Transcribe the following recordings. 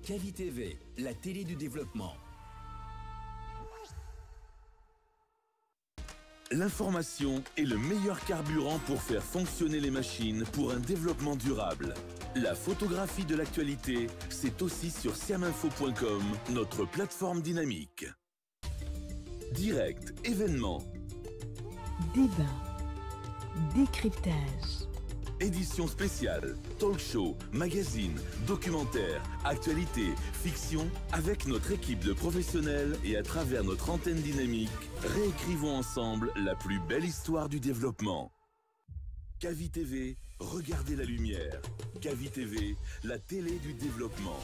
Kavi TV, la télé du développement. L'information est le meilleur carburant pour faire fonctionner les machines pour un développement durable. La photographie de l'actualité, c'est aussi sur siaminfo.com, notre plateforme dynamique. Direct, événements. Débat, décryptage. Édition spéciale, talk show, magazine, documentaire, actualité, fiction. Avec notre équipe de professionnels et à travers notre antenne dynamique, réécrivons ensemble la plus belle histoire du développement. Kavi TV, regardez la lumière. Kavi TV, la télé du développement.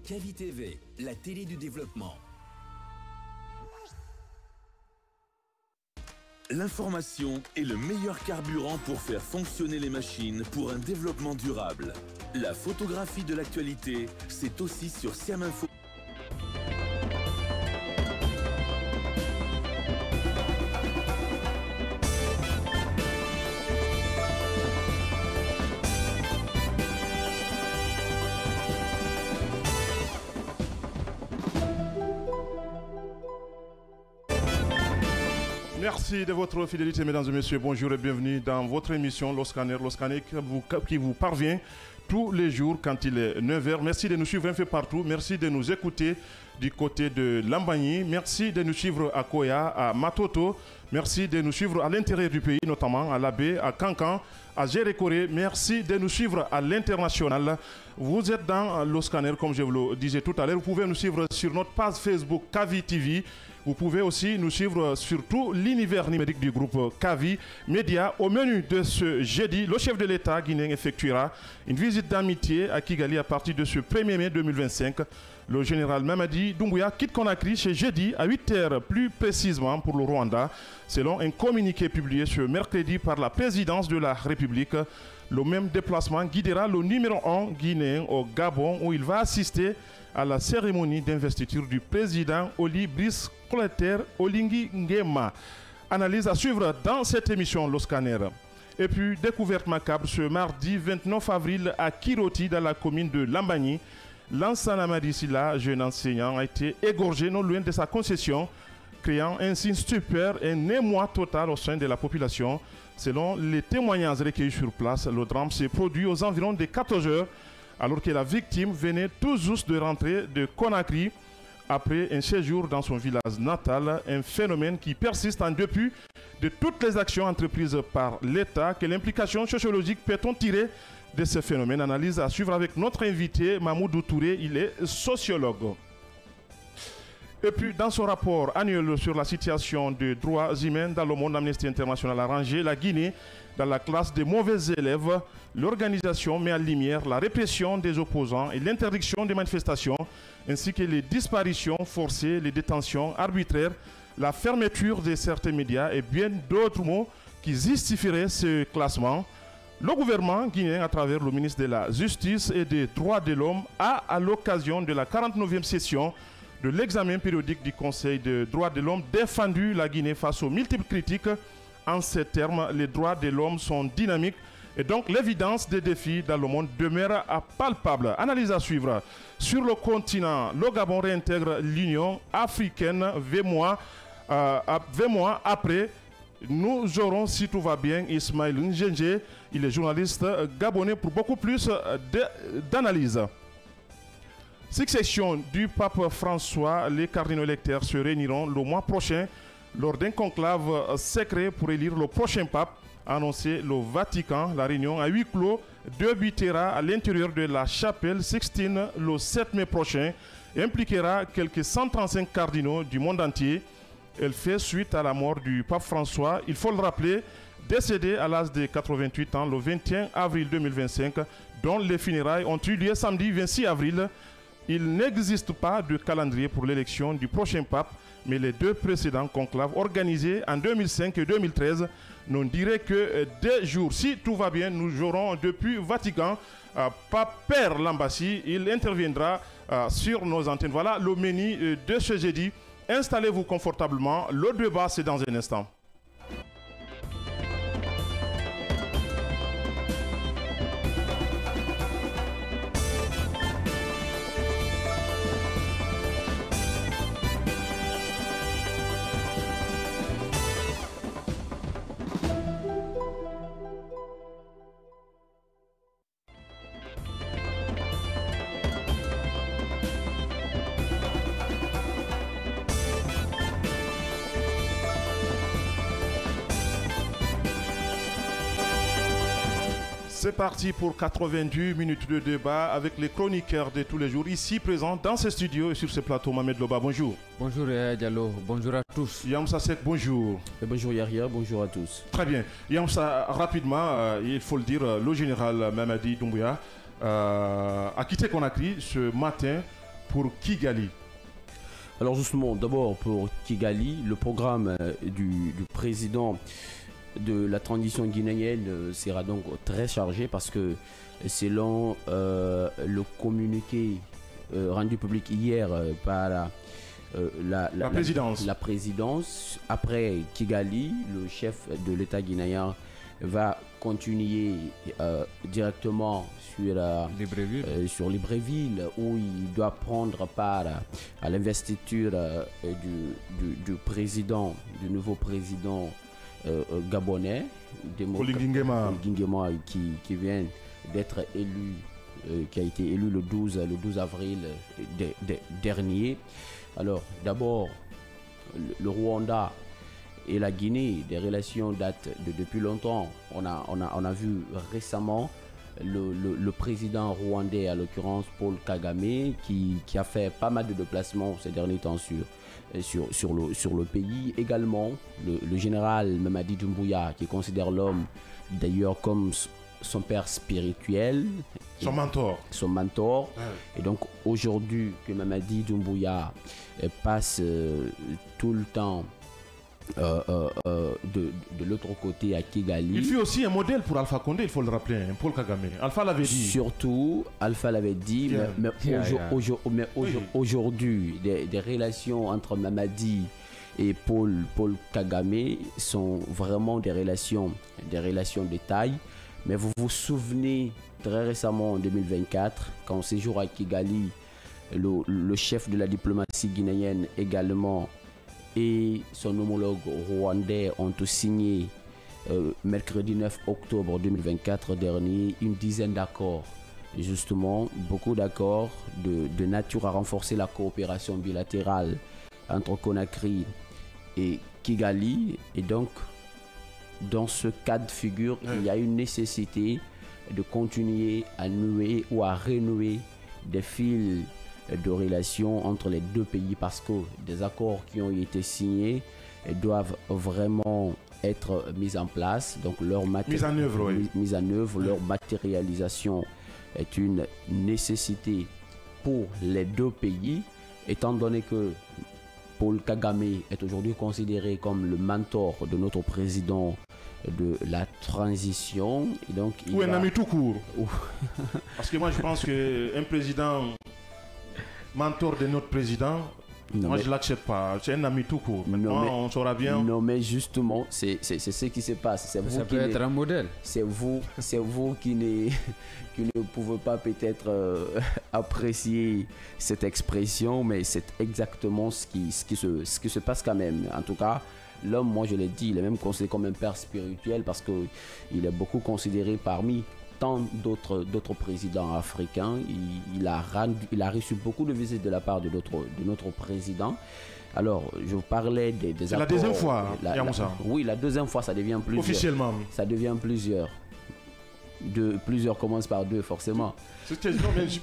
Kavi TV, la télé du développement. L'information est le meilleur carburant pour faire fonctionner les machines pour un développement durable. La photographie de l'actualité, c'est aussi sur siaminfo. Merci de votre fidélité, mesdames et messieurs. Bonjour et bienvenue dans votre émission Le Scanner qui vous parvient tous les jours quand il est 9h. Merci de nous suivre un peu partout. Merci de nous écouter du côté de Lambagny. Merci de nous suivre à Koya, à Matoto. Merci de nous suivre à l'intérieur du pays, notamment à Labé, à Kankan, à Gérékoré. Merci de nous suivre à l'international. Vous êtes dans Le Scanner, comme je vous le disais tout à l'heure. Vous pouvez nous suivre sur notre page Facebook Kavi TV. Vous pouvez aussi nous suivre sur tout l'univers numérique du groupe Kavi Média. Au menu de ce jeudi, le chef de l'État guinéen effectuera une visite d'amitié à Kigali à partir de ce 1er mai 2025. Le général Mamadi Doumbouya quitte Conakry ce jeudi à 8h plus précisément pour le Rwanda, selon un communiqué publié ce mercredi par la présidence de la République. Le même déplacement guidera le numéro 1 guinéen au Gabon où il va assister à la cérémonie d'investiture du président Oli Brice Clotaire Oligui Nguema. Analyse à suivre dans cette émission Le Scanner. Et puis, découverte macabre ce mardi 29 avril à Kiroti, dans la commune de Lambagny. Lansana Madisila, jeune enseignant, a été égorgé non loin de sa concession, créant ainsi stupeur et un émoi total au sein de la population. Selon les témoignages recueillis sur place, le drame s'est produit aux environs de 14 heures, alors que la victime venait tout juste de rentrer de Conakry après un séjour dans son village natal, un phénomène qui persiste en dépit de toutes les actions entreprises par l'État. Quelle implication sociologique peut-on tirer de ce phénomène? Analyse à suivre avec notre invité Mamoudou Touré, il est sociologue. Et puis, dans son rapport annuel sur la situation des droits humains dans le monde, Amnesty International a rangé la Guinée dans la classe des mauvais élèves. L'organisation met en lumière la répression des opposants et l'interdiction des manifestations, ainsi que les disparitions forcées, les détentions arbitraires, la fermeture de certains médias et bien d'autres mots qui justifieraient ce classement. Le gouvernement guinéen, à travers le ministre de la Justice et des Droits de l'Homme, a, à l'occasion de la 49e session de l'examen périodique du Conseil des droits de l'homme, défendu la Guinée face aux multiples critiques. En ces termes, les droits de l'homme sont dynamiques et donc l'évidence des défis dans le monde demeure palpable. Analyse à suivre. Sur le continent, le Gabon réintègre l'Union africaine 20 mois après. Nous aurons, si tout va bien, Ismaël Njenje. Il est journaliste gabonais pour beaucoup plus d'analyse. Succession du pape François, les cardinaux électeurs se réuniront le mois prochain lors d'un conclave secret pour élire le prochain pape, a annoncé le Vatican. La réunion à huis clos débutera à l'intérieur de la chapelle Sixtine le 7 mai prochain et impliquera quelques 135 cardinaux du monde entier. Elle fait suite à la mort du pape François, il faut le rappeler, décédé à l'âge de 88 ans le 21 avril 2025, dont les funérailles ont eu lieu samedi 26 avril. Il n'existe pas de calendrier pour l'élection du prochain pape, mais les deux précédents conclaves organisés en 2005 et 2013 nous diraient que des jours, si tout va bien, nous aurons depuis Vatican Père Lambassi. Il interviendra sur nos antennes. Voilà le menu de ce jeudi. Installez-vous confortablement. Le débat, c'est dans un instant. C'est parti pour 88 minutes de débat avec les chroniqueurs de tous les jours ici présents dans ce studio et sur ce plateau. Mohamed Loba, bonjour. Bonjour Diallo, bonjour à tous. Yamsa Sek, bonjour. Et bonjour Yahya, bonjour à tous. Très bien. Yamsa, rapidement, il faut le dire, le général Mamadi Doumbouya a quitté Conakry ce matin pour Kigali. Alors justement, d'abord pour Kigali, le programme du président de la transition guinéenne sera donc très chargé parce que selon le communiqué rendu public hier par la présidence, après Kigali, le chef de l'État guinéen va continuer directement sur Libreville où il doit prendre part à l'investiture du nouveau président gabonais, Nguema, qui vient d'être élu, qui a été élu le 12 avril dernier. Alors d'abord, le Rwanda et la Guinée, des relations datent depuis longtemps. On a vu récemment le président rwandais, à l'occurrence Paul Kagame, qui a fait pas mal de déplacements ces derniers temps sur le pays. Également, le général Mamadi Doumbouya, qui considère l'homme d'ailleurs comme son père spirituel. Son mentor. Ouais. Et donc aujourd'hui que Mamadi Doumbouya passe tout le temps de l'autre côté à Kigali. Il fut aussi un modèle pour Alpha Condé, il faut le rappeler, hein, Paul Kagame. Alpha l'avait dit. Surtout, Alpha l'avait dit, mais aujourd'hui, des relations entre Mamadi et Paul Kagame sont vraiment des relations de taille. Mais vous vous souvenez, très récemment en 2024, quand on séjourne à Kigali, le chef de la diplomatie guinéenne également et son homologue rwandais ont signé mercredi 9 octobre 2024 dernier une dizaine d'accords. Justement, beaucoup d'accords de nature à renforcer la coopération bilatérale entre Conakry et Kigali. Et donc, dans ce cas de figure, il y a une nécessité de continuer à nouer ou à renouer des fils de relations entre les deux pays parce que des accords qui ont été signés doivent vraiment être mis en place. Donc leur mise en œuvre, leur matérialisation est une nécessité pour les deux pays, étant donné que Paul Kagame est aujourd'hui considéré comme le mentor de notre président de la transition. Et donc, un ami tout court. Parce que moi je pense qu'un président mentor de notre président, moi je ne l'accepte pas. C'est un ami tout court. On saura bien. Non, mais justement, c'est ce qui se passe. Ça peut être un modèle. C'est vous qui ne pouvez pas peut-être apprécier cette expression, mais c'est exactement ce qui se passe quand même. En tout cas, l'homme, moi je l'ai dit, il est même considéré comme un père spirituel parce qu'il est beaucoup considéré parmi tant d'autres présidents africains. Il a reçu beaucoup de visites de la part de notre président. Alors, je vous parlais des accords. C'est la deuxième fois, oui, la deuxième fois, ça devient plusieurs. Officiellement. Ça devient plusieurs. Plusieurs commencent par deux, forcément.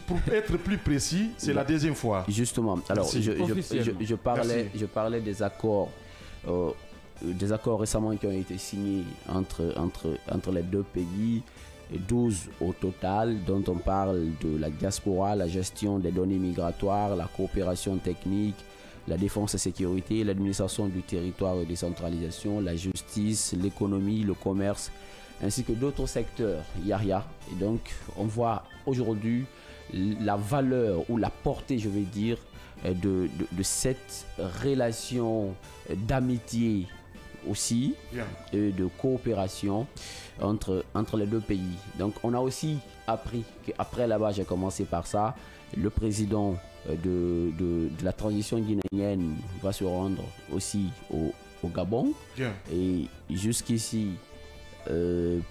Pour être plus précis, c'est la deuxième fois. Justement. Alors, je parlais des accords. Des accords récemment qui ont été signés entre les deux pays, 12 au total, dont on parle de la diaspora, la gestion des données migratoires, la coopération technique, la défense et sécurité, l'administration du territoire et décentralisation, la justice, l'économie, le commerce, ainsi que d'autres secteurs. Et donc, on voit aujourd'hui la valeur ou la portée, je vais dire, de cette relation d'amitié aussi, et de coopération entre les deux pays. Donc, on a aussi appris qu'après là-bas, j'ai commencé par ça, le président de la transition guinéenne va se rendre aussi au Gabon. Et jusqu'ici,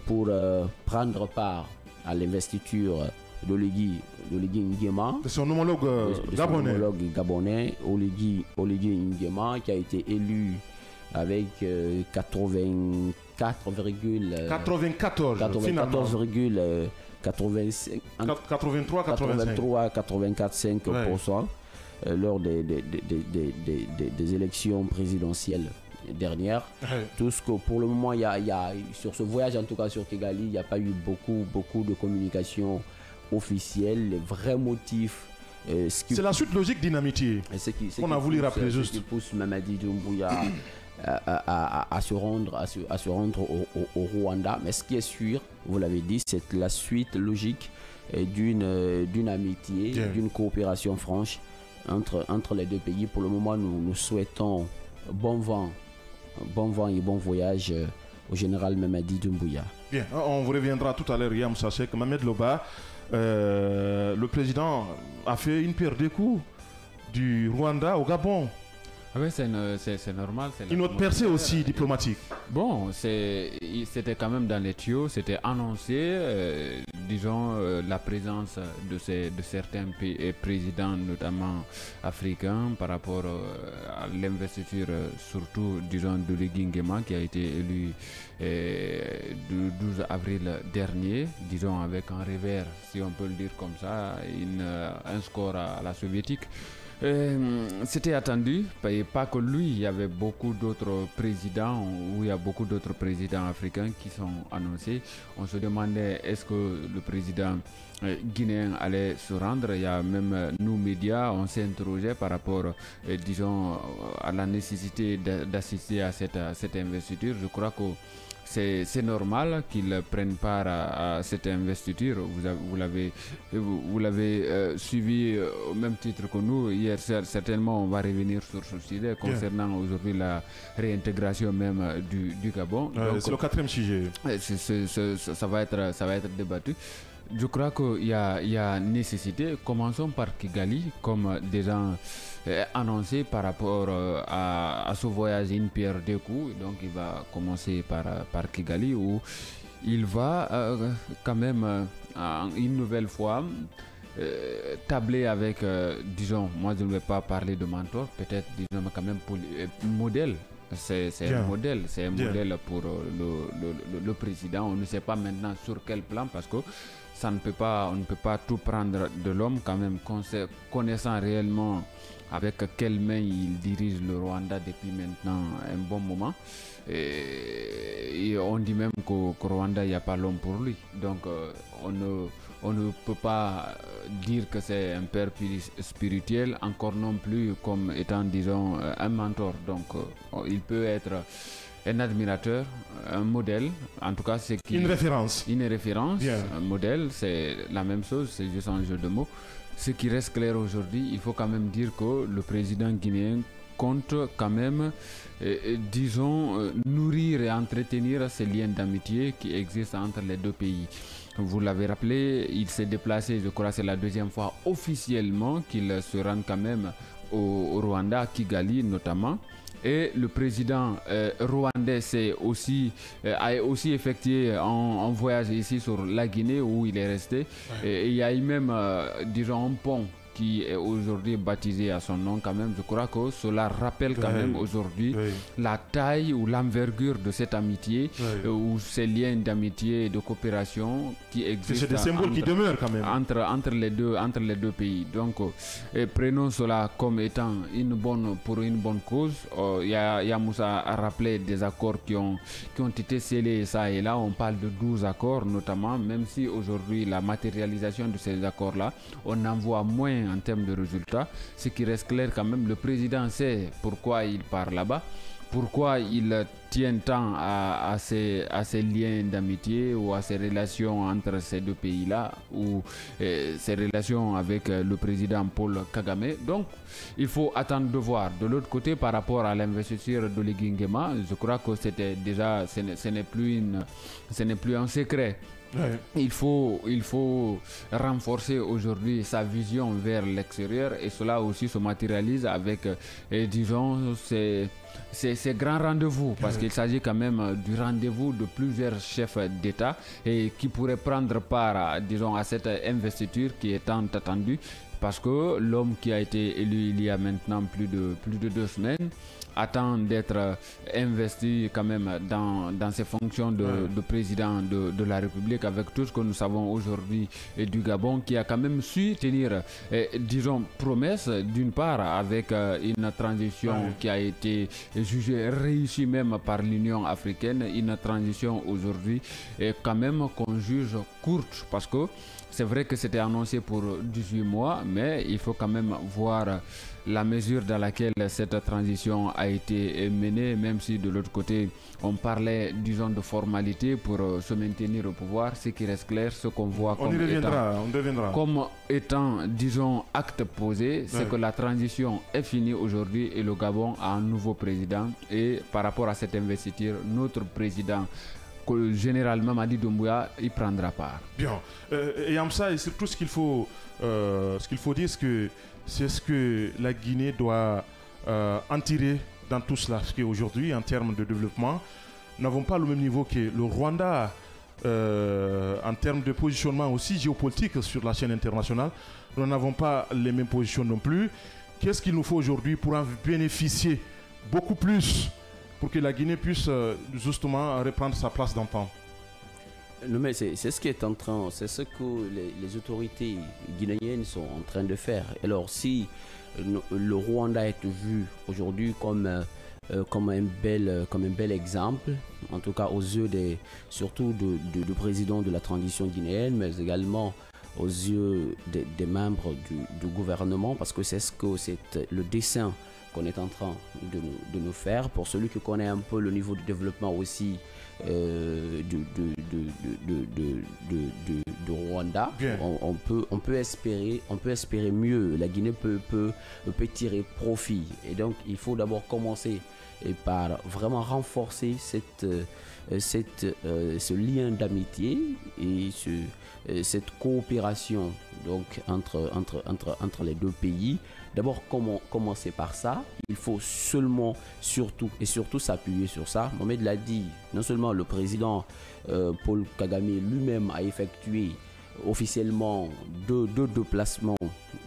pour prendre part à l'investiture d'Oligui Nguema, de son homologue gabonais, Oligui Nguema, qui a été élu avec 84,5% lors des élections présidentielles dernières. Tout ce que pour le moment, il y a sur ce voyage, en tout cas sur Kigali, il n'y a pas eu beaucoup de communication officielle. Les vrais motifs. C'est la suite logique d'une amitié. On a voulu rappeler juste. Ce qui pousse Mamadi Doumbouya à se rendre au Rwanda. Mais ce qui est sûr, vous l'avez dit, c'est la suite logique d'une amitié, d'une coopération franche entre les deux pays. Pour le moment, nous souhaitons bon vent et bon voyage au général Mamadi Doumbouya. Bien, on vous reviendra tout à l'heure, Yam Sachek. Mohamed Loba, le président a fait une paire de coups du Rwanda au Gabon. Ah oui, c'est normal. Une autre percée aussi diplomatique. Bon, c'était quand même dans les tuyaux, c'était annoncé, disons, la présence de certains présidents, notamment africains, par rapport à l'investiture, surtout, disons, d'Oligui Nguema, qui a été élu le 12 avril dernier, disons, avec un revers, si on peut le dire comme ça, un score à la soviétique. C'était attendu, et pas que lui, il y avait beaucoup d'autres présidents, il y a beaucoup d'autres présidents africains qui sont annoncés. On se demandait est-ce que le président guinéen allait se rendre. Il y a même nous médias, on s'est interrogé par rapport, disons, à la nécessité d'assister à cette investiture. Je crois que c'est normal qu'ils prennent part à cette investiture. Vous l'avez suivi au même titre que nous. Hier, certainement, on va revenir sur ce sujet concernant aujourd'hui la réintégration même du Gabon. C'est le 4e sujet. Ça va être débattu. Je crois qu'il y a nécessité. Commençons par Kigali, comme déjà annoncé par rapport à ce voyage, une pierre deux coups. Donc il va commencer par Kigali, où il va quand même une nouvelle fois tabler avec, disons, moi je ne vais pas parler de mentor, peut-être disons quand même modèle. C'est un modèle, pour le président. On ne sait pas maintenant sur quel plan, parce que on ne peut pas tout prendre de l'homme quand même, connaissant réellement avec quelle main il dirige le Rwanda depuis maintenant un bon moment. Et on dit même qu'au Rwanda, il n'y a pas l'homme pour lui. Donc on ne peut pas dire que c'est un père spirituel, encore non plus comme étant, disons, un mentor. Donc il peut être un admirateur, un modèle, en tout cas c'est une référence. Un modèle, c'est la même chose, c'est juste un jeu de mots. Ce qui reste clair aujourd'hui, il faut quand même dire que le président guinéen compte quand même, disons, nourrir et entretenir ces liens d'amitié qui existent entre les deux pays. Vous l'avez rappelé, il s'est déplacé, je crois que c'est la 2e fois officiellement qu'il se rend quand même au Rwanda, à Kigali notamment. Et le président rwandais a aussi effectué un voyage ici sur la Guinée, où il est resté. Et il y a eu même, disons, un pont qui est aujourd'hui baptisé à son nom quand même. Je crois que cela rappelle quand même aujourd'hui la taille ou l'envergure de cette amitié, ou ces liens d'amitié et de coopération qui existent. C'est des symboles qui demeurent quand même entre les deux pays. Donc prenons cela comme étant pour une bonne cause. Moussa a rappelé des accords qui ont été scellés ça et là. On parle de 12 accords notamment, même si aujourd'hui la matérialisation de ces accords là, on en voit moins rien en termes de résultats. Ce qui reste clair quand même, le président sait pourquoi il part là-bas, pourquoi il tient tant à ces liens d'amitié ou à ces relations entre ces deux pays-là, ou ces relations avec le président Paul Kagame. Donc, il faut attendre de voir. De l'autre côté, par rapport à l'investiture d'Oligui Nguema, je crois que c'était déjà, ce n'est plus un secret. Ouais. Il faut renforcer aujourd'hui sa vision vers l'extérieur, et cela aussi se matérialise avec, disons, ces grands rendez-vous, parce qu'il s'agit quand même du rendez-vous de plusieurs chefs d'État et qui pourraient prendre part, disons, à cette investiture qui est tant attendue, parce que l'homme qui a été élu il y a maintenant plus de 2 semaines attend d'être investi quand même dans ses fonctions de président de la République, avec tout ce que nous savons aujourd'hui du Gabon, qui a quand même su tenir, disons, promesse, d'une part avec une transition qui a été jugée réussie même par l'Union africaine, une transition aujourd'hui quand même qu'on juge courte, parce que c'est vrai que c'était annoncé pour 18 mois, mais il faut quand même voir la mesure dans laquelle cette transition a été menée, même si de l'autre côté on parlait, disons, de formalité pour se maintenir au pouvoir. Ce qui reste clair, ce qu'on voit comme étant, disons, acte posé, c'est que la transition est finie aujourd'hui et le Gabon a un nouveau président. Et par rapport à cette investiture, notre président, que généralement Mamadi Doumbouya, y prendra part. Bien. Et Amsa, et surtout ce qu'il faut dire, c'est ce que la Guinée doit en tirer dans tout cela. Parce qu'aujourd'hui, en termes de développement, nous n'avons pas le même niveau que le Rwanda en termes de positionnement aussi géopolitique sur la chaîne internationale. Nous n'avons pas les mêmes positions non plus. Qu'est-ce qu'il nous faut aujourd'hui pour en bénéficier beaucoup plus, pour que la Guinée puisse justement reprendre sa place d'antan? Non, mais c'est ce qui est en train, c'est ce que les autorités guinéennes sont en train de faire. Alors, si le Rwanda est vu aujourd'hui comme un bel exemple, en tout cas aux yeux surtout du président de la transition guinéenne, mais également aux yeux des membres du gouvernement, parce que c'est le dessin qu'on est en train de nous faire. Pour celui qui connaît un peu le niveau de développement aussi du Rwanda, on peut espérer mieux. La Guinée peut tirer profit, et donc il faut d'abord commencer par vraiment renforcer ce lien d'amitié et cette coopération donc entre les deux pays. D'abord, commencer par ça. Il faut surtout s'appuyer sur ça. Mohamed l'a dit, non seulement le président Paul Kagame lui-même a effectué officiellement deux déplacements.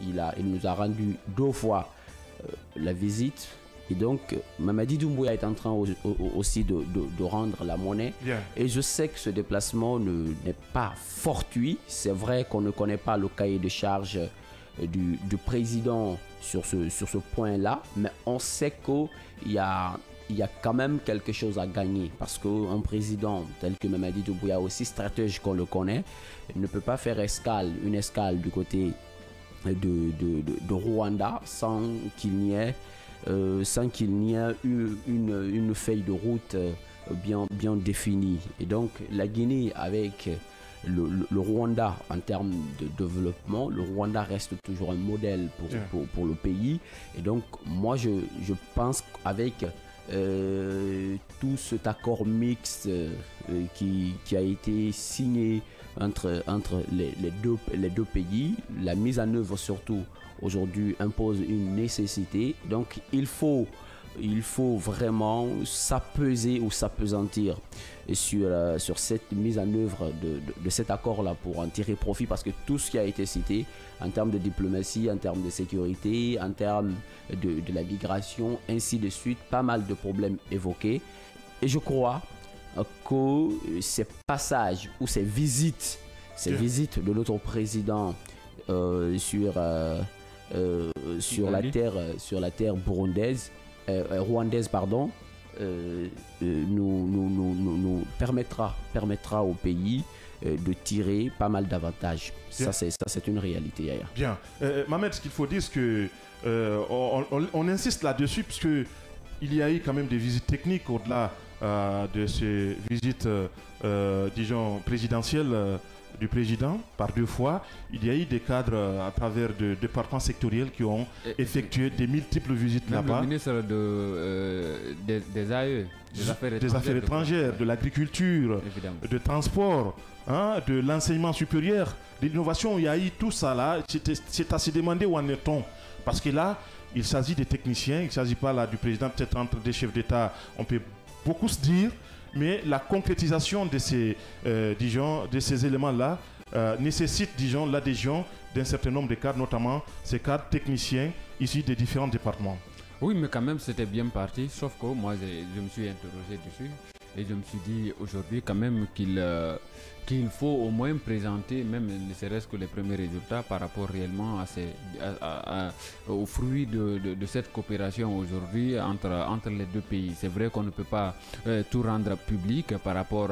Il nous a rendu 2 fois la visite. Et donc, Mamadi Doumbouya est en train aussi de rendre la monnaie. Yeah. Et je sais que ce déplacement n'est pas fortuit. C'est vrai qu'on ne connaît pas le cahier de charge du président sur ce point-là, mais on sait qu'il y a quand même quelque chose à gagner, parce qu'un président tel que Mamadi Doumbouya, aussi stratège qu'on le connaît, ne peut pas faire une escale du côté de Rwanda sans qu'il n'y ait une feuille de route bien définie. Et donc la Guinée, avec le Rwanda en termes de développement, le Rwanda reste toujours un modèle pour le pays. Et donc moi je pense qu'avec tout cet accord mixte qui a été signé entre les deux pays, la mise en œuvre surtout aujourd'hui impose une nécessité. Donc il faut vraiment s'apeser ou s'apesantir sur cette mise en œuvre de cet accord-là pour en tirer profit, parce que tout ce qui a été cité en termes de diplomatie, en termes de sécurité, en termes de la migration, ainsi de suite, pas mal de problèmes évoqués. Et je crois que ces passages ou ces visites de notre président sur la terre burundaise, rwandaise, pardon, nous permettra au pays de tirer pas mal d'avantages. Ça, c'est une réalité ailleurs. Bien. Mohamed, ce qu'il faut dire, c'est que on insiste là-dessus, puisque il y a eu quand même des visites techniques au-delà de ces visites, disons, présidentielles du président par 2 fois. Il y a eu des cadres à travers de départements sectoriels qui ont effectué des multiples visites là-bas. Le ministre des AE, des Affaires étrangères, de l'agriculture, de transport, de l'enseignement supérieur, de l'innovation. Il y a eu tout ça là. C'est à se demander où en est-on. Parce que là, il s'agit des techniciens, il ne s'agit pas là du président, peut-être entre des chefs d'État, on peut beaucoup se dire, mais la concrétisation de ces, de ces éléments-là nécessite, disons, l'adhésion d'un certain nombre de cadres, notamment ces cadres techniciens issus des différents départements. Oui, mais quand même, c'était bien parti, sauf que moi, je me suis interrogé dessus et je me suis dit aujourd'hui quand même qu'il faut au moins présenter, même ne serait-ce que les premiers résultats par rapport réellement aux fruits de cette coopération aujourd'hui entre les deux pays. C'est vrai qu'on ne peut pas tout rendre public par rapport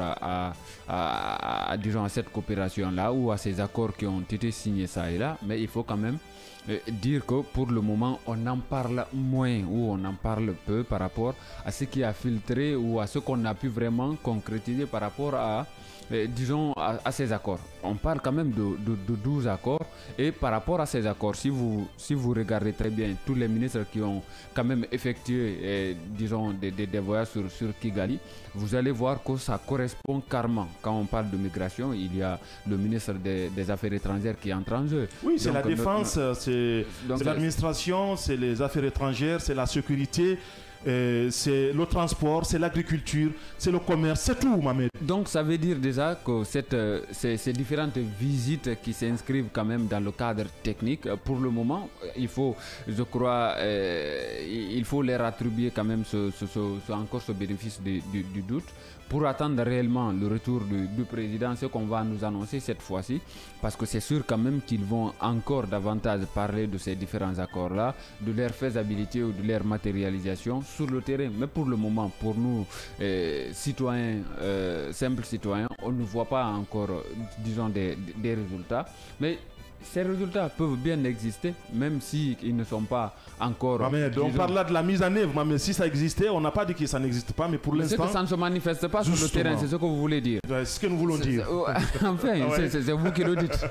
disons, à cette coopération-là ou à ces accords qui ont été signés ça et là, mais il faut quand même dire que pour le moment on en parle moins ou on en parle peu par rapport à ce qui a filtré ou à ce qu'on a pu vraiment concrétiser par rapport à disons à ces accords. On parle quand même de 12 accords et par rapport à ces accords, si vous regardez très bien tous les ministres qui ont quand même effectué disons des voyages sur Kigali, vous allez voir que ça correspond carrément. Quand on parle de migration, il y a le ministre des Affaires étrangères qui entre en jeu. Oui, c'est la défense, c'est l'administration, c'est les affaires étrangères, c'est la sécurité. C'est le transport, c'est l'agriculture, c'est le commerce, c'est tout, Mohamed. Donc ça veut dire déjà que ces différentes visites qui s'inscrivent quand même dans le cadre technique, pour le moment, il faut, je crois, il faut leur attribuer quand même encore ce bénéfice du doute pour attendre réellement le retour du président, ce qu'on va nous annoncer cette fois-ci, parce que c'est sûr quand même qu'ils vont encore davantage parler de ces différents accords-là, de leur faisabilité ou de leur matérialisation sur le terrain. Mais pour le moment, pour nous, citoyens, simples citoyens, on ne voit pas encore, disons, des résultats. Mais ces résultats peuvent bien exister, même s'ils ne sont pas encore... on parle là de la mise en œuvre, mais si ça existait, on n'a pas dit que ça n'existe pas, mais pour l'instant... C'est que ça ne se manifeste pas sur le terrain, c'est ce que vous voulez dire. C'est ce que nous voulons dire. Enfin, c'est vous qui le dites.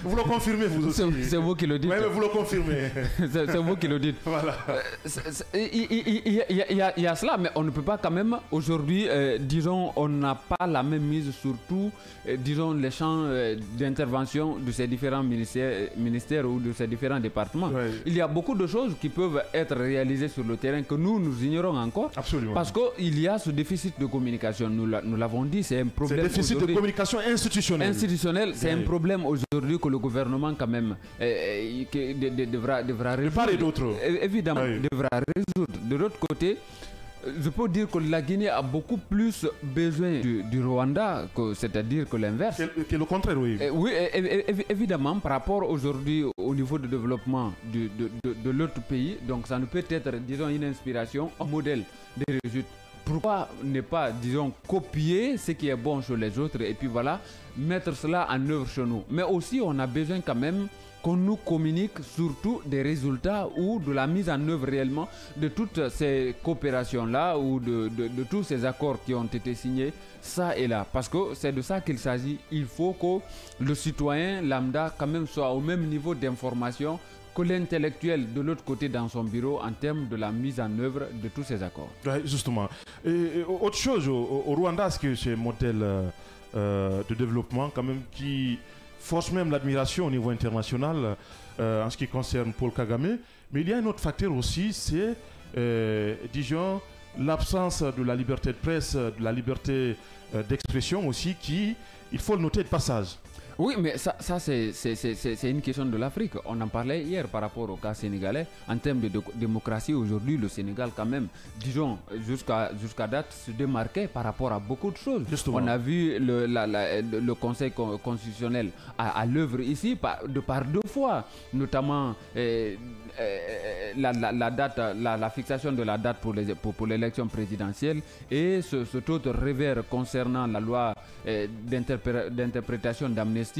Vous le confirmez, vous aussi. C'est vous qui le dites. Oui, mais vous le confirmez. C'est vous qui le dites. Voilà. Il y a cela, mais on ne peut pas quand même, aujourd'hui, disons, on n'a pas la même mise sur tout, disons, les champs d'intervention de ces différents ministères ou de ces différents départements. Ouais. Il y a beaucoup de choses qui peuvent être réalisées sur le terrain que nous ignorons encore. Absolument. Parce qu'il y a ce déficit de communication. Nous l'avons dit, c'est un problème. C'est un déficit de communication institutionnelle. C'est un problème aujourd'hui que le gouvernement quand même devra résoudre. De part et d'autre. Évidemment, devra résoudre. De l'autre côté, je peux dire que la Guinée a beaucoup plus besoin du Rwanda, c'est-à-dire que l'inverse. Que le contraire, oui. Oui, évidemment, par rapport aujourd'hui au niveau de développement de l'autre pays, donc ça ne peut être, disons, une inspiration, un modèle de réussite. Pourquoi ne pas, disons, copier ce qui est bon chez les autres et puis voilà, mettre cela en œuvre chez nous. Mais aussi, on a besoin quand même qu'on nous communique surtout des résultats ou de la mise en œuvre réellement de toutes ces coopérations-là ou de tous ces accords qui ont été signés, ça et là. Parce que c'est de ça qu'il s'agit. Il faut que le citoyen lambda quand même soit au même niveau d'information que l'intellectuel de l'autre côté dans son bureau en termes de la mise en œuvre de tous ces accords. Ouais, justement. Et autre chose, au Rwanda, est-ce que c'est un modèle de développement quand même qui force même l'admiration au niveau international en ce qui concerne Paul Kagame. Mais il y a un autre facteur aussi, c'est, disons, l'absence de la liberté de presse, de la liberté d'expression aussi, qui, il faut le noter de passage. Oui, mais ça c'est une question de l'Afrique. On en parlait hier par rapport au cas sénégalais. En termes de démocratie, aujourd'hui, le Sénégal, quand même, disons, jusqu'à date, se démarquait par rapport à beaucoup de choses. Justement. On a vu le Conseil constitutionnel à l'œuvre ici de par 2 fois, notamment la fixation de la date pour l'élection présidentielle et cet autre revers concernant la loi d'interprétation d'amnistie.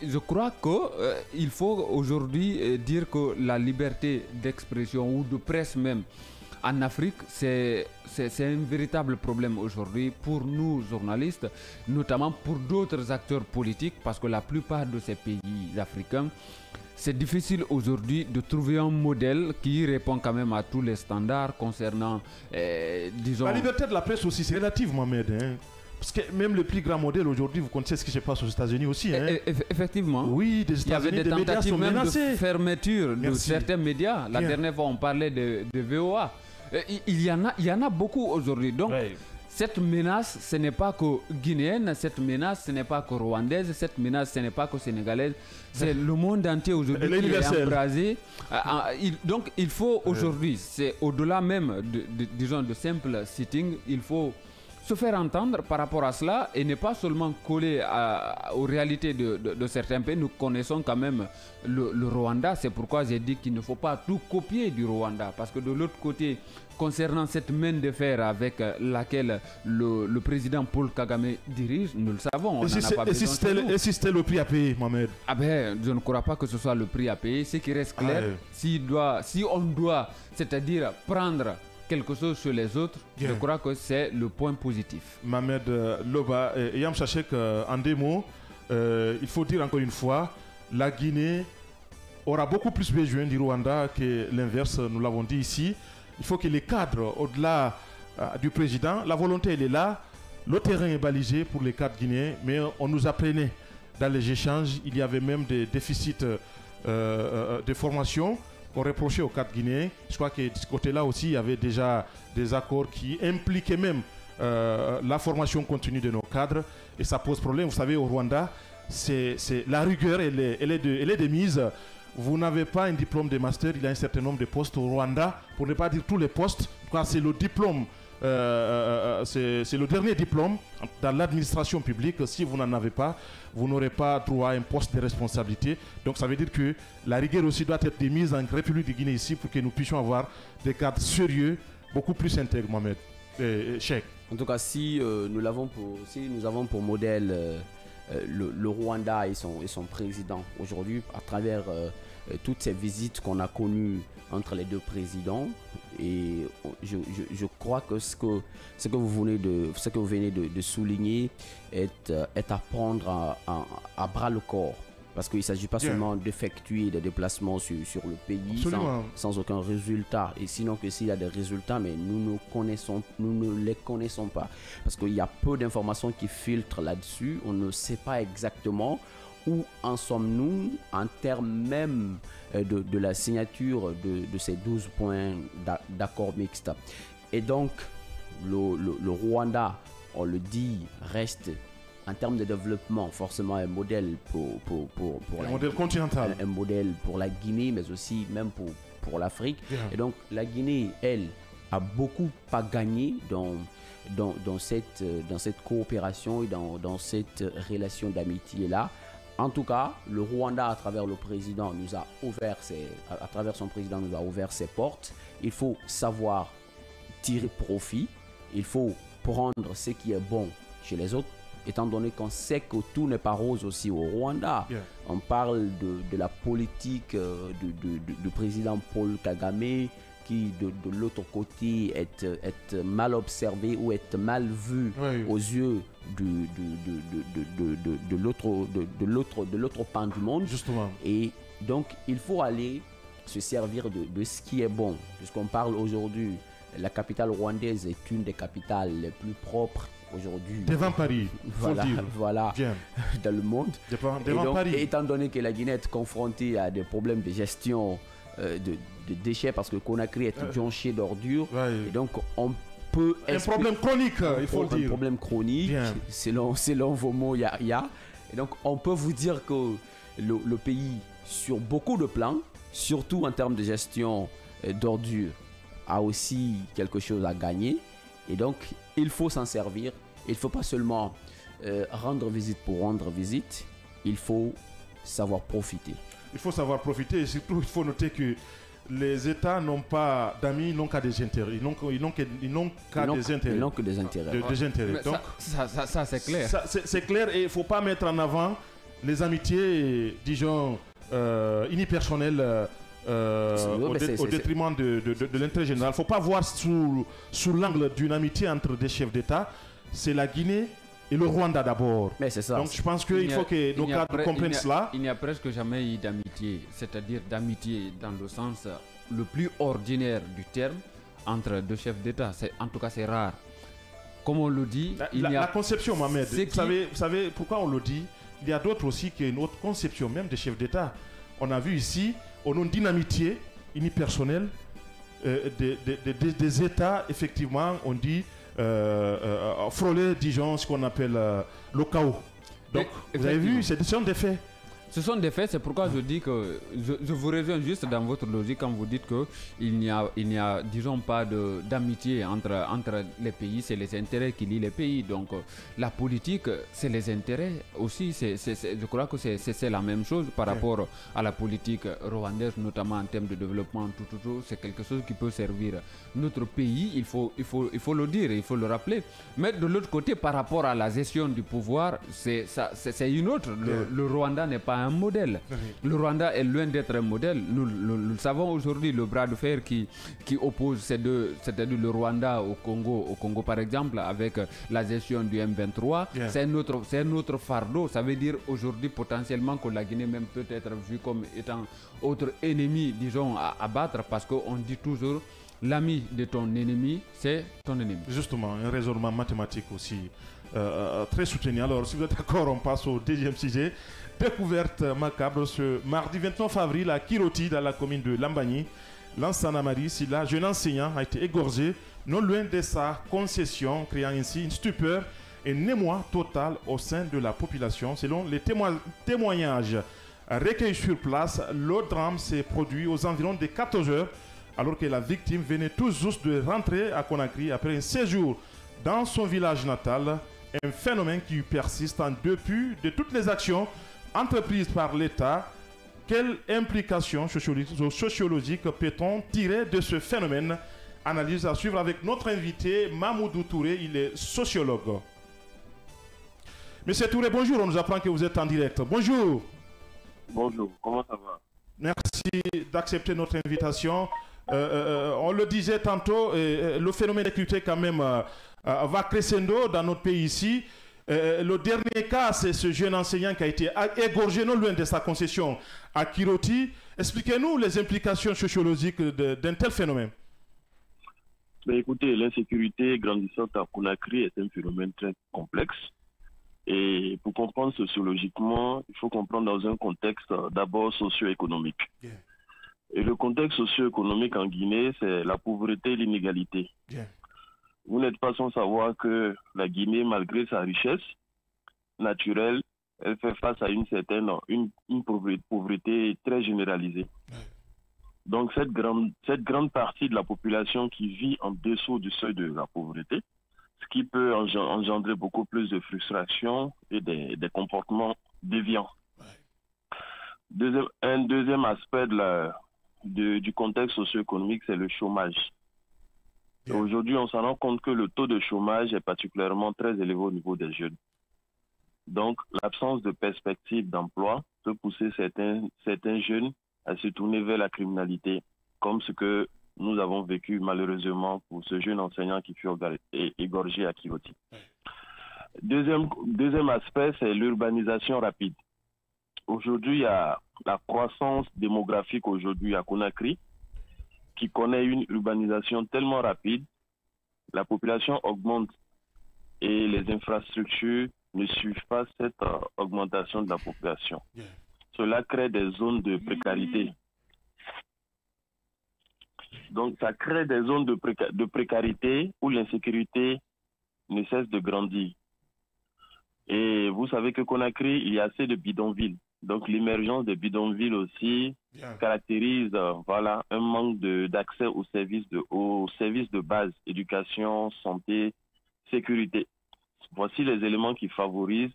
Je crois qu'il faut aujourd'hui dire que la liberté d'expression ou de presse même en Afrique, c'est un véritable problème aujourd'hui pour nous journalistes, notamment pour d'autres acteurs politiques, parce que la plupart de ces pays africains, c'est difficile aujourd'hui de trouver un modèle qui répond quand même à tous les standards concernant, disons... La liberté de la presse aussi, c'est relatif, Mohamed. Hein. Parce que même le plus grand modèle aujourd'hui, vous connaissez ce qui se passe aux États-Unis aussi. Hein. Effectivement. Oui, des États-Unis, il y avait des tentatives même de fermeture de certains médias. La dernière fois, on parlait de VOA. Il y en a beaucoup aujourd'hui. Donc, cette menace, ce n'est pas que guinéenne, cette menace, ce n'est pas que rwandaise, cette menace, ce n'est pas que sénégalaise. C'est le monde entier aujourd'hui qui est embrasé. Donc, il faut aujourd'hui, c'est au-delà même disons, de simple sitting, il faut se faire entendre par rapport à cela et ne pas seulement coller aux réalités de certains pays. Nous connaissons quand même le Rwanda, c'est pourquoi j'ai dit qu'il ne faut pas tout copier du Rwanda, parce que de l'autre côté, concernant cette main de fer avec laquelle le président Paul Kagame dirige, nous le savons, on n'en a pas besoin. Et si c'était le prix à payer, Mohamed? Je ne crois pas que ce soit le prix à payer. Ce qui reste clair, si on doit, c'est-à-dire prendre quelque chose sur les autres, je crois que c'est le point positif. Mohamed Loba, Yam Sachek, en des mots, il faut dire encore une fois, la Guinée aura beaucoup plus besoin du Rwanda que l'inverse, nous l'avons dit ici. Il faut que les cadres, au-delà du président, la volonté elle est là, le terrain est balisé pour les cadres guinéens, mais on nous apprenait dans les échanges, il y avait même des déficits de formation qu'on reprochait aux cadres guinéens. Je crois que de ce côté-là aussi, il y avait déjà des accords qui impliquaient même la formation continue de nos cadres, et ça pose problème. Vous savez, au Rwanda, c'est la rigueur, elle est de mise. Vous n'avez pas un diplôme de master, il y a un certain nombre de postes au Rwanda, pour ne pas dire tous les postes, c'est le diplôme, c'est le dernier diplôme dans l'administration publique. Si vous n'en avez pas, vous n'aurez pas droit à un poste de responsabilité. Donc ça veut dire que la rigueur aussi doit être démise en République de Guinée ici pour que nous puissions avoir des cadres sérieux, beaucoup plus intègres, Mohamed. Cheikh. En tout cas, si nous avons pour modèle le Rwanda et son président aujourd'hui, à travers toutes ces visites qu'on a connues entre les deux présidents, et je crois que ce que vous venez de souligner est à prendre à bras le corps, parce qu'il ne s'agit pas seulement d'effectuer des déplacements sur le pays sans aucun résultat, et sinon que s'il y a des résultats, mais nous ne les connaissons pas, parce qu'il y a peu d'informations qui filtrent là-dessus. On ne sait pas exactement où en sommes-nous en termes même de la signature de ces 12 points d'accord mixte. Et donc, le Rwanda, on le dit, reste en termes de développement forcément un modèle pour modèle continental, un modèle pour la Guinée, mais aussi même pour l'Afrique. Et donc, la Guinée, elle, a beaucoup à gagner dans cette coopération et dans cette relation d'amitié-là. En tout cas, le Rwanda, à travers le président, nous a ouvert ses portes. Il faut savoir tirer profit. Il faut prendre ce qui est bon chez les autres, étant donné qu'on sait que tout n'est pas rose aussi au Rwanda. On parle de la politique du président Paul Kagame, qui de l'autre côté est mal observé ou est mal vu aux yeux de l'autre pan du monde. Justement. Et donc il faut aller se servir de ce qui est bon, puisqu'on parle aujourd'hui, la capitale rwandaise est une des capitales les plus propres aujourd'hui. Devant Paris, voilà, dans le monde. Devant Paris. Et étant donné que la Guinée est confrontée à des problèmes de gestion de déchets, parce que Conakry est jonché d'ordures, et donc on peut un problème chronique, il faut le dire. Un problème chronique, selon vos mots, Yaya. Et donc, on peut vous dire que le pays, sur beaucoup de plans, surtout en termes de gestion d'ordures, a aussi quelque chose à gagner. Et donc, il faut s'en servir. Il ne faut pas seulement rendre visite pour rendre visite. Il faut savoir profiter. Il faut savoir profiter et surtout, il faut noter que les États n'ont pas d'amis, ils n'ont qu'à des intérêts. Ils n'ont qu'à des intérêts. Ils n'ont que des intérêts. Des intérêts. Donc, ça c'est clair. C'est clair et il ne faut pas mettre en avant les amitiés, disons, unipersonnelles au détriment de l'intérêt général. Il ne faut pas voir sous l'angle d'une amitié entre des chefs d'État. C'est la Guinée et le Rwanda d'abord. Mais c'est ça. Donc je pense qu'il faut que nos cadres comprennent cela. Il n'y a presque jamais eu d'amitié, c'est-à-dire d'amitié dans le sens le plus ordinaire du terme entre deux chefs d'État. En tout cas, c'est rare. Comme on le dit, la conception, Mohamed, vous savez pourquoi on le dit? Il y a d'autres aussi qui ont une autre conception, même des chefs d'État. On a vu ici, au nom d'une amitié unipersonnelle, des États, effectivement, on dit frôler, disons, ce qu'on appelle le chaos. Donc, vous avez vu, ce sont des faits. Ce sont des faits, c'est pourquoi je dis que je vous rejoins juste dans votre logique quand vous dites qu'il n'y a, disons, pas d'amitié entre les pays, c'est les intérêts qui lient les pays. Donc la politique, c'est les intérêts aussi. Je crois que c'est la même chose par rapport à la politique rwandaise, notamment en termes de développement, tout. C'est quelque chose qui peut servir notre pays, il faut le dire, il faut le rappeler. Mais de l'autre côté, par rapport à la gestion du pouvoir, c'est une autre. Le Rwanda n'est pas un modèle. Le Rwanda est loin d'être un modèle. Nous le savons aujourd'hui, le bras de fer qui oppose ces deux, c'est-à-dire le Rwanda au Congo par exemple, avec la gestion du M23, c'est un autre fardeau. Ça veut dire aujourd'hui potentiellement que la Guinée même peut être vue comme étant autre ennemi, disons, à battre, parce qu'on dit toujours l'ami de ton ennemi, c'est ton ennemi. Justement, un raisonnement mathématique aussi très soutenu. Alors, si vous êtes d'accord, on passe au deuxième sujet. Découverte macabre ce mardi 29 avril à Kiroti, dans la commune de Lambagny. Lansana Marie Silla, jeune enseignant, a été égorgé non loin de sa concession, créant ainsi une stupeur et un émoi total au sein de la population. Selon les témoignages recueillis sur place, le drame s'est produit aux environs de 14 heures, alors que la victime venait tout juste de rentrer à Conakry après un séjour dans son village natal. Un phénomène qui persiste en dépit de toutes les actions entreprises par l'État. Quelle implication sociologique peut-on tirer de ce phénomène? Analyse à suivre avec notre invité Mamoudou Touré, il est sociologue. Monsieur Touré, bonjour, on nous apprend que vous êtes en direct. Bonjour. Bonjour, comment ça va? Merci d'accepter notre invitation. On le disait tantôt, le phénomène d'écriture quand même va crescendo dans notre pays ici. Le dernier cas, c'est ce jeune enseignant qui a été égorgé non loin de sa concession à Kiroti. Expliquez-nous les implications sociologiques d'un tel phénomène. Écoutez, l'insécurité grandissante à Conakry est un phénomène très complexe. Et pour comprendre sociologiquement, il faut comprendre dans un contexte d'abord socio-économique. Et le contexte socio-économique en Guinée, c'est la pauvreté et l'inégalité. Vous n'êtes pas sans savoir que la Guinée, malgré sa richesse naturelle, elle fait face à une pauvreté très généralisée. Donc cette grande partie de la population qui vit en dessous du seuil de la pauvreté, ce qui peut engendrer beaucoup plus de frustration et des comportements déviants. Un deuxième aspect du contexte socio-économique, c'est le chômage. Aujourd'hui, on s'en rend compte que le taux de chômage est particulièrement très élevé au niveau des jeunes. Donc, l'absence de perspective d'emploi peut pousser certains jeunes à se tourner vers la criminalité, comme ce que nous avons vécu malheureusement pour ce jeune enseignant qui fut égorgé à Kiroti. Deuxième aspect, c'est l'urbanisation rapide. Aujourd'hui, il y a la croissance démographique aujourd'hui à Conakry, qui connaît une urbanisation tellement rapide, la population augmente et les infrastructures ne suivent pas cette augmentation de la population. Cela crée des zones de précarité. Donc, ça crée des zones de précarité où l'insécurité ne cesse de grandir. Et vous savez que Conakry, il y a assez de bidonvilles. Donc l'émergence des bidonvilles aussi caractérise voilà, un manque d'accès aux services de base, éducation, santé, sécurité. Voici les éléments qui favorisent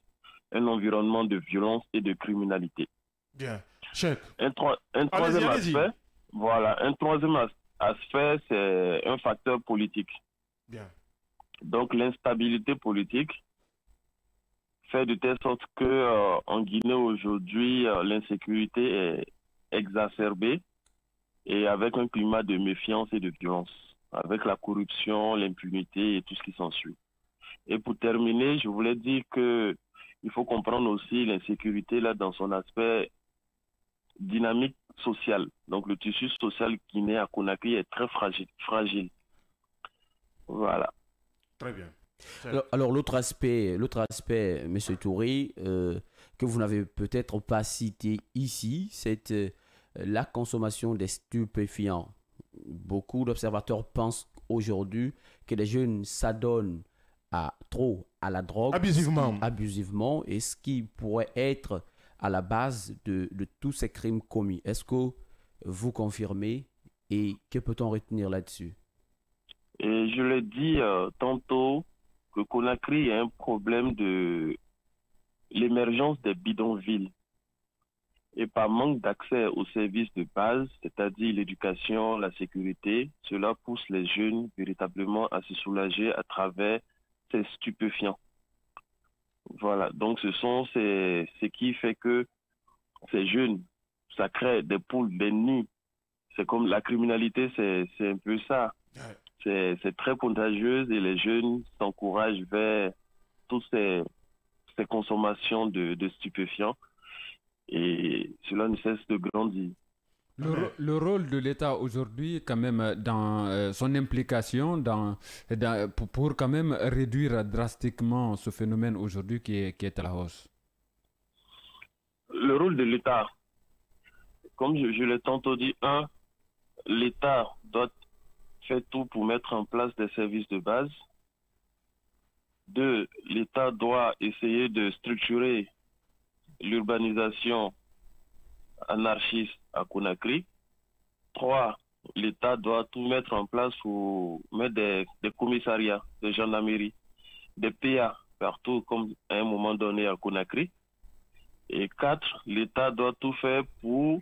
un environnement de violence et de criminalité. Bien. Check. Un troisième aspect, voilà, aspect, c'est un facteur politique. Bien. Donc l'instabilité politique fait de telle sorte que en Guinée aujourd'hui, l'insécurité est exacerbée et avec un climat de méfiance et de violence, avec la corruption, l'impunité et tout ce qui s'ensuit. Et pour terminer, je voulais dire que il faut comprendre aussi l'insécurité là dans son aspect dynamique sociale. Donc le tissu social guinéen à Conakry est très fragile. Voilà. Très bien. Alors l'autre aspect, M. Touré, que vous n'avez peut-être pas cité ici, c'est la consommation des stupéfiants. Beaucoup d'observateurs pensent aujourd'hui que les jeunes s'adonnent trop à la drogue. Abusivement. Et ce qui pourrait être à la base de tous ces crimes commis. Est-ce que vous confirmez et que peut-on retenir là-dessus? Et je l'ai dit tantôt que Conakry a un problème de l'émergence des bidonvilles. Et par manque d'accès aux services de base, c'est-à-dire l'éducation, la sécurité, cela pousse les jeunes véritablement à se soulager à travers ces stupéfiants. Voilà, donc ce qui fait que ces jeunes, ça crée des poules, des nids. C'est comme la criminalité, c'est un peu ça. C'est très contagieuse et les jeunes s'encouragent vers toutes ces consommations de stupéfiants et cela ne cesse de grandir. Le rôle de l'État aujourd'hui, quand même, dans son implication pour quand même réduire drastiquement ce phénomène aujourd'hui qui est à la hausse. Le rôle de l'État, comme je l'ai tantôt dit, l'État doit faire tout pour mettre en place des services de base. 2, l'État doit essayer de structurer l'urbanisation anarchiste à Conakry. 3, l'État doit tout mettre en place pour mettre des commissariats, des gendarmeries, des PA partout comme à un moment donné à Conakry. Et 4, l'État doit tout faire pour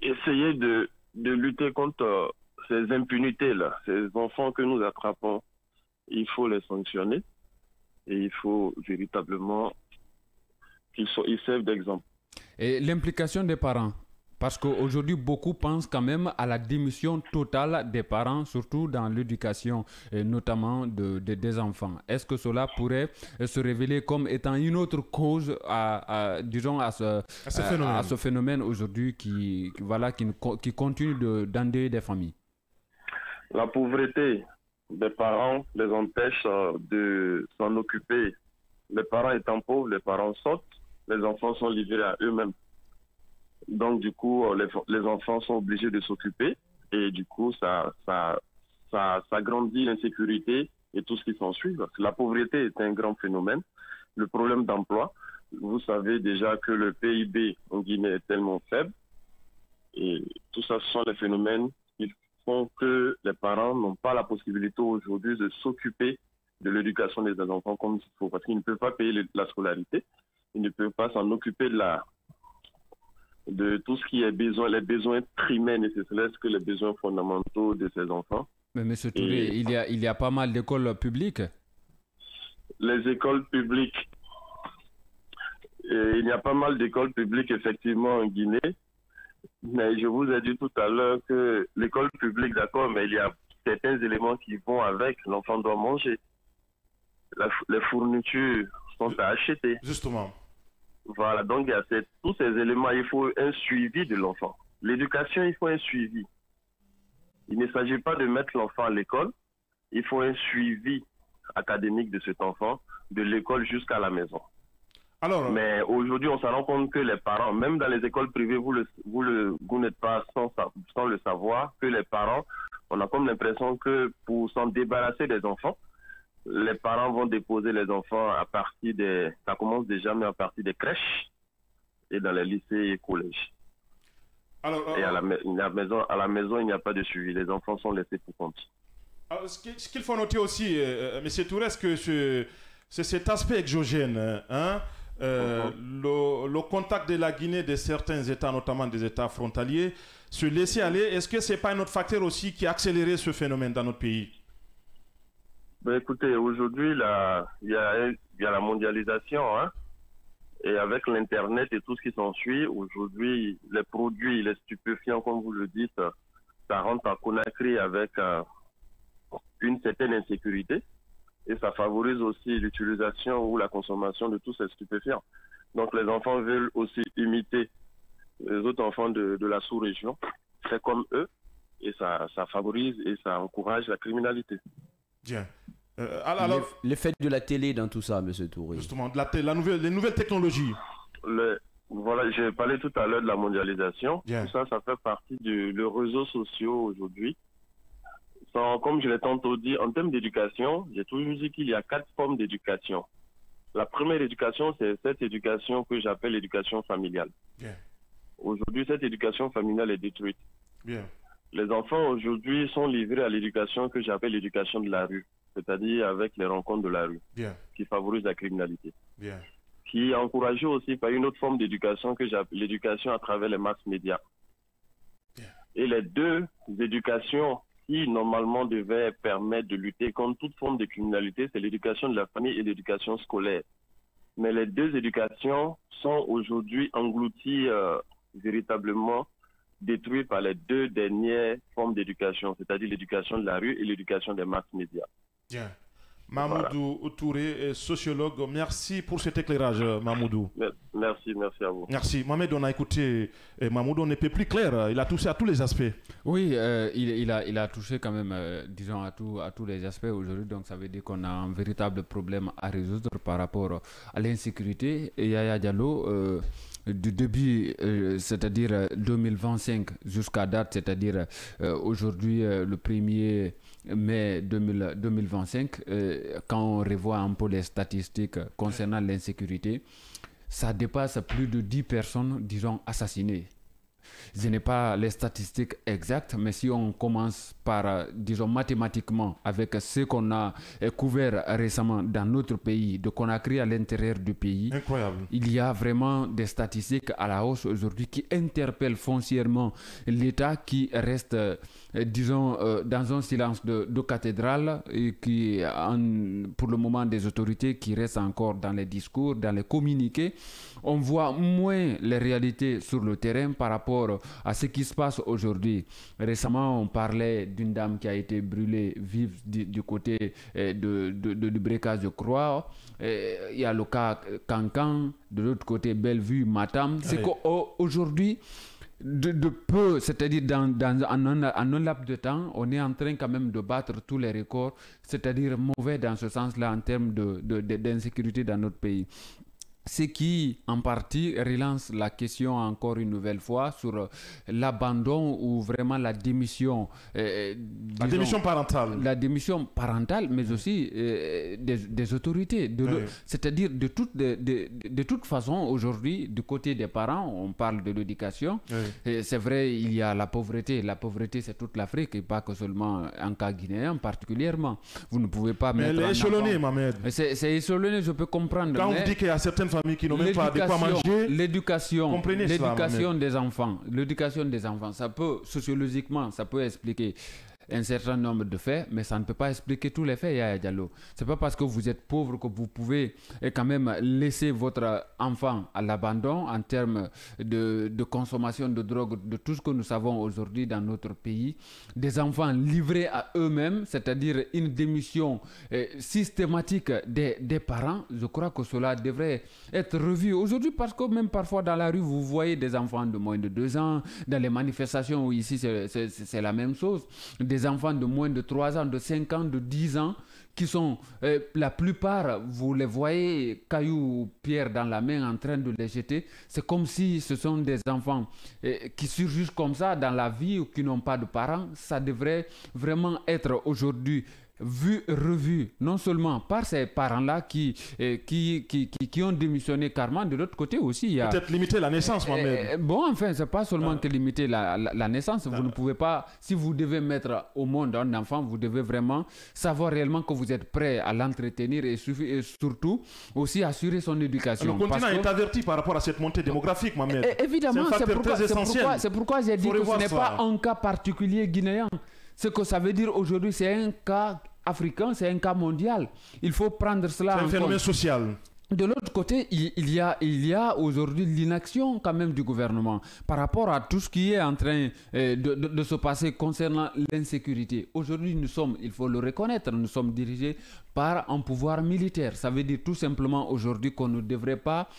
essayer de lutter contre ces impunités-là, ces enfants que nous attrapons. Il faut les sanctionner et il faut véritablement qu'ils servent d'exemple. Et l'implication des parents, parce qu'aujourd'hui, beaucoup pensent quand même à la démission totale des parents, surtout dans l'éducation, notamment des enfants. Est-ce que cela pourrait se révéler comme étant une autre cause à ce phénomène aujourd'hui qui continue d'endeuiller des familles? La pauvreté des parents les empêche de s'en occuper. Les parents étant pauvres, les parents sortent, les enfants sont livrés à eux-mêmes. Donc, du coup, les enfants sont obligés de s'occuper et du coup, ça grandit l'insécurité et tout ce qui s'ensuit. La pauvreté est un grand phénomène. Le problème d'emploi, vous savez déjà que le PIB en Guinée est tellement faible et tout ça, ce sont les phénomènes qui font que les parents n'ont pas la possibilité aujourd'hui de s'occuper de l'éducation des enfants comme il faut, parce qu'ils ne peuvent pas payer la scolarité, ils ne peuvent pas s'en occuper de tout ce qui est les besoins primaires nécessaires, que les besoins fondamentaux de ces enfants. Mais M. Touré, il y a pas mal d'écoles publiques. Les écoles publiques, il y a pas mal d'écoles publiques effectivement en Guinée, mais je vous ai dit tout à l'heure que l'école publique, d'accord, mais il y a certains éléments qui vont avec. L'enfant doit manger. Les fournitures sont à acheter. Justement. Voilà, donc il y a tous ces éléments, il faut un suivi de l'enfant. L'éducation, il faut un suivi. Il ne s'agit pas de mettre l'enfant à l'école, il faut un suivi académique de cet enfant, de l'école jusqu'à la maison. Mais aujourd'hui, on se rend compte que les parents, même dans les écoles privées, vous n'êtes pas sans le savoir, que les parents, on a comme l'impression que pour s'en débarrasser des enfants, les parents vont déposer les enfants à partir des... Ça commence déjà, mais à partir des crèches et dans les lycées et collèges. Alors, Et à la maison, il n'y a pas de suivi. Les enfants sont laissés pour compte. alors, ce qu'il faut noter aussi, M. Touré, que c'est cet aspect exogène, hein, le contact de la Guinée de certains États, notamment des États frontaliers, se laisser aller, est-ce que ce n'est pas un autre facteur aussi qui a accéléré ce phénomène dans notre pays? Ben, écoutez, aujourd'hui, il y a la mondialisation, hein, et avec l'Internet et tout ce qui s'ensuit, aujourd'hui, les produits, les stupéfiants, comme vous le dites, ça rentre à Conakry avec une certaine insécurité, et ça favorise aussi l'utilisation ou la consommation de tous ces stupéfiants. Donc les enfants veulent aussi imiter les autres enfants de la sous-région, c'est comme eux, et ça favorise et ça encourage la criminalité. Bien. Alors, L'effet de la télé dans tout ça, M. Touré. justement, les nouvelles technologies. Voilà, j'ai parlé tout à l'heure de la mondialisation. Bien. Tout ça, ça fait partie des réseaux sociaux aujourd'hui. Comme je l'ai tantôt dit, en termes d'éducation, j'ai toujours dit qu'il y a 4 formes d'éducation. La première éducation, c'est cette éducation que j'appelle l'éducation familiale. Bien. Aujourd'hui, cette éducation familiale est détruite. Bien. Les enfants aujourd'hui sont livrés à l'éducation que j'appelle l'éducation de la rue, c'est-à-dire avec les rencontres de la rue, Bien. qui favorise la criminalité. Bien. Qui est encouragée aussi par une autre forme d'éducation que j'appelle l'éducation à travers les masses médias. Bien. Et les deux éducations qui normalement devaient permettre de lutter contre toute forme de criminalité, c'est l'éducation de la famille et l'éducation scolaire. Mais les deux éducations sont aujourd'hui englouties véritablement, détruites par les deux dernières formes d'éducation, c'est-à-dire l'éducation de la rue et l'éducation des masses médias. Bien. Mamoudou Touré, sociologue, merci pour cet éclairage, Mamoudou. Merci à vous. Merci. Mohamed, on a écouté Mamoudou, on n'est pas plus clair, il a touché à tous les aspects. Oui, il a touché quand même, disons, à tous les aspects aujourd'hui, donc ça veut dire qu'on a un véritable problème à résoudre par rapport à l'insécurité. Et Yaya Diallo, du début, c'est-à-dire 2025 jusqu'à date, c'est-à-dire aujourd'hui le 1er mai 2025, quand on revoit un peu les statistiques concernant l'insécurité, ça dépasse plus de 10 personnes, disons, assassinées. Je n'ai pas les statistiques exactes, mais si on commence par, disons, mathématiquement, avec ce qu'on a couvert récemment dans notre pays, de Conakry à l'intérieur du pays, incroyable. Il y a vraiment des statistiques à la hausse aujourd'hui qui interpellent foncièrement l'État qui reste, disons, dans un silence de cathédrale et qui, pour le moment, des autorités qui restent encore dans les discours, dans les communiqués. On voit moins les réalités sur le terrain par rapport à ce qui se passe aujourd'hui. Récemment, on parlait d'une dame qui a été brûlée vive du côté du Brécas de Croix. Il y a le cas Cancan, de l'autre côté Bellevue, Matam. C'est qu'aujourd'hui, de peu, c'est-à-dire en un laps de temps, on est en train quand même de battre tous les records, c'est-à-dire mauvais dans ce sens-là en termes d'insécurité dans notre pays. Ce qui, en partie, relance la question encore une nouvelle fois sur l'abandon ou vraiment la démission. La démission parentale. La démission parentale, mais aussi des autorités. C'est-à-dire, de toute façon, aujourd'hui, du côté des parents, on parle de l'éducation. C'est vrai, il y a la pauvreté. La pauvreté, c'est toute l'Afrique et pas que seulement en cas guinéen particulièrement. Vous ne pouvez pas mettre... Mais elle est échelonnée, Mohamed. C'est échelonné, je peux comprendre. Quand on dit qu'il y a certaines familles qui n'ont même pas de quoi manger, l'éducation des enfants, ça peut, sociologiquement, ça peut expliquer un certain nombre de faits, mais ça ne peut pas expliquer tous les faits, Yaya Diallo. C'est pas parce que vous êtes pauvre que vous pouvez quand même laisser votre enfant à l'abandon en termes de consommation de drogue, de tout ce que nous savons aujourd'hui dans notre pays. Des enfants livrés à eux-mêmes, c'est-à-dire une démission systématique des parents. Je crois que cela devrait être revu aujourd'hui parce que même parfois dans la rue, vous voyez des enfants de moins de 2 ans, dans les manifestations où ici c'est la même chose. Des enfants de moins de 3 ans, de 5 ans, de 10 ans, qui sont, la plupart, vous les voyez, cailloux ou pierres dans la main en train de les jeter. C'est comme si ce sont des enfants qui surgissent comme ça dans la vie ou qui n'ont pas de parents. Ça devrait vraiment être aujourd'hui revu, non seulement par ces parents-là qui ont démissionné carrément, de l'autre côté aussi, il y a... Peut-être limiter la naissance, Mohamed. Bon, enfin, c'est pas seulement que limiter la naissance. Vous ne pouvez pas, si vous devez mettre au monde un enfant, vous devez vraiment savoir réellement que vous êtes prêt à l'entretenir et surtout aussi assurer son éducation. Le continent est averti par rapport à cette montée démographique, Mohamed. Évidemment, c'est pourquoi j'ai dit que ce n'est pas un cas particulier guinéen. Ce que ça veut dire aujourd'hui, c'est un cas africain, c'est un cas mondial. Il faut prendre cela en compte. C'est un phénomène social. De l'autre côté, il y a aujourd'hui l'inaction quand même du gouvernement par rapport à tout ce qui est en train de se passer concernant l'insécurité. Aujourd'hui, il faut le reconnaître, nous sommes dirigés par un pouvoir militaire. Ça veut dire tout simplement aujourd'hui qu'on ne devrait pas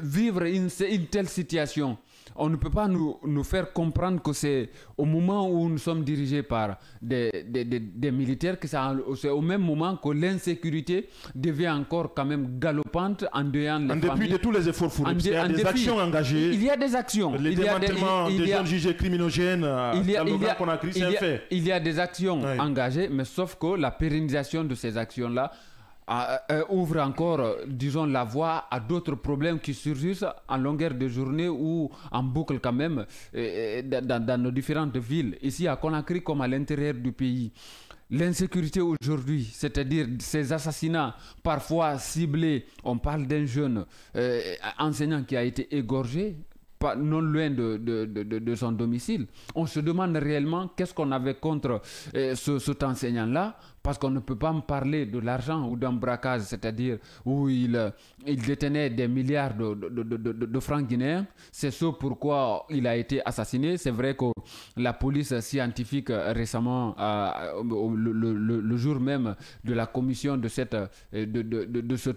vivre une telle situation. On ne peut pas nous faire comprendre que c'est au moment où nous sommes dirigés par des militaires que c'est au même moment que l'insécurité devient encore quand même galopante en dehors les familles. En dépit de tous les efforts fournis, il y a des actions engagées. Il y a des actions. Le démantèlement des jeunes jugés criminogènes dans le Grand Conakry, c'est un fait. Il y a des actions engagées, mais sauf que la pérennisation de ces actions-là ouvre encore, disons, la voie à d'autres problèmes qui surgissent en longueur de journée ou en boucle quand même dans nos différentes villes, ici à Conakry comme à l'intérieur du pays. L'insécurité aujourd'hui, c'est-à-dire ces assassinats parfois ciblés, on parle d'un jeune enseignant qui a été égorgé non loin de son domicile. On se demande réellement qu'est-ce qu'on avait contre cet enseignant-là, parce qu'on ne peut pas me parler de l'argent ou d'un braquage, c'est-à-dire où il détenait des milliards de francs guinéens. C'est ce pourquoi il a été assassiné. C'est vrai que la police scientifique récemment, le jour même de la commission de cet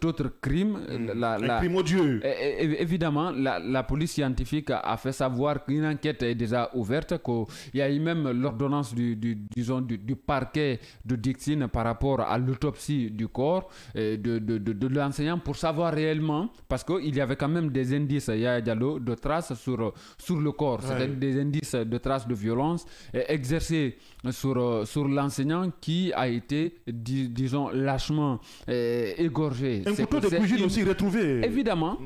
autre crime, un crime odieux. Évidemment, la police scientifique a fait savoir qu'une enquête est déjà ouverte, qu'il y a eu même l'ordonnance du parquet de Dixine par rapport à l'autopsie du corps de l'enseignant pour savoir réellement, parce qu'il y avait quand même des indices, Yaya Diallo, de traces sur le corps, c'est-à-dire des indices de traces de violence exercées sur l'enseignant qui a été, disons, lâchement égorgé. Un couteau de cuisine aussi retrouvé. Évidemment,